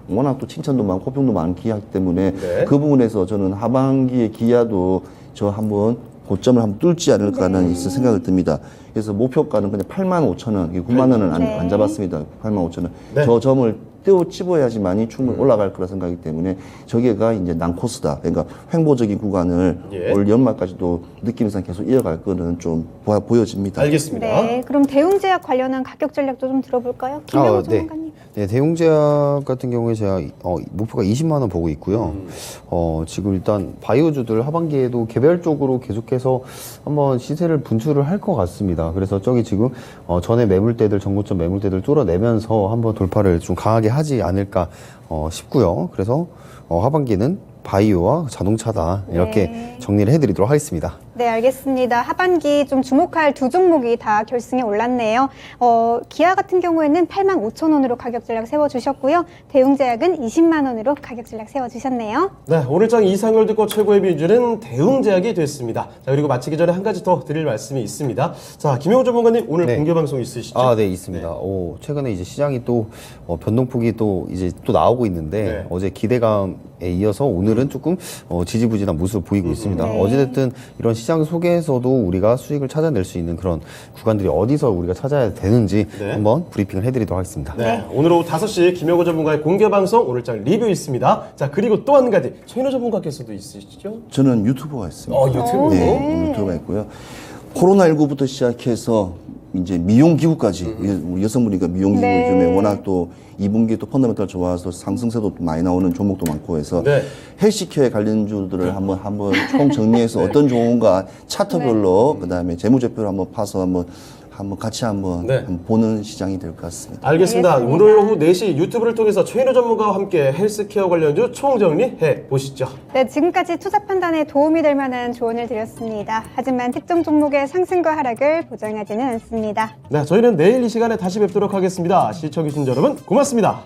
워낙 또 칭찬도 많고 호평도 많기 하기 때문에
네.
그 부분에서 저는 하반기에 기아도 저 한번 고점을 한번 뚫지 않을까라는 생각을 듭니다. 그래서 목표가는 그냥 85,000원, 9만 원은 안 잡았습니다. 85,000원.
네.
저 점을 떼어집어야지만이 충분히 올라갈 거라 생각이기 때문에 저게가 이제 난코스다. 그러니까 횡보적인 구간을
예.
올 연말까지도 느낌상 계속 이어갈 거는 좀 보여집니다.
알겠습니다.
네, 그럼 대웅제약 관련한 가격 전략도 좀 들어볼까요? 김명호
네.
전문가님.
네, 대웅제약 같은 경우에 제가 목표가 20만 원 보고 있고요. 지금 일단 바이오주들 하반기에도 개별적으로 계속해서 한번 시세를 분출을 할 것 같습니다. 그래서 저기 지금 전에 매물대들 전고점 매물대들 뚫어내면서 한번 돌파를 좀 강하게 하지 않을까 싶고요. 그래서 하반기는 바이오와 자동차다 이렇게
네.
정리를 해드리도록 하겠습니다.
네, 알겠습니다. 하반기 좀 주목할 두 종목이 다 결승에 올랐네요. 기아 같은 경우에는 85,000원으로 가격 전략 세워주셨고요. 대웅제약은 20만 원으로 가격 전략 세워주셨네요.
네, 오늘장 이상을 듣고 최고의 비주는 대웅제약이 됐습니다. 자, 그리고 마치기 전에 한 가지 더 드릴 말씀이 있습니다. 자, 김영호 전문가님 오늘
네.
공개 방송 있으시죠?
아, 네, 있습니다. 최근에 이제 시장이 또 변동폭이 또 이제 또 나오고 있는데
네.
어제 기대감에 이어서 오늘은 조금 지지부진한 모습을 보이고 있습니다.
네.
어찌됐든 이런 시장 속에서도 우리가 수익을 찾아낼 수 있는 그런 구간들이 어디서 우리가 찾아야 되는지
네.
한번 브리핑을 해드리도록 하겠습니다.
네, 오늘 오후 5시 김영호 전문가의 공개 방송 오늘장 리뷰 있습니다. 자, 그리고 또 한 가지 최인호 전문가께서도 있으시죠?
저는 유튜버가 있습니다.
유튜브.
네, 유튜브가 있고요. 코로나19부터 시작해서 이제 미용기구까지 우리 여성분이니까 미용기구
네.
요즘에 워낙 또 2분기 또 펀더멘탈 좋아서 상승세도 많이 나오는 종목도 많고 해서
네.
헬스케어 관련주들을 한번 총 정리해서 어떤 좋은가 차트별로 그다음에 재무제표를 한번 파서 한번 같이 한번 보는 시장이 될 것 같습니다.
알겠습니다.
알겠습니다.
오늘 오후 4시 유튜브를 통해서 최인호 전문가와 함께 헬스케어 관련주 총정리해 보시죠.
네, 지금까지 투자 판단에 도움이 될 만한 조언을 드렸습니다. 하지만 특정 종목의 상승과 하락을 보장하지는 않습니다.
네, 저희는 내일 이 시간에 다시 뵙도록 하겠습니다. 시청해주신 여러분 고맙습니다.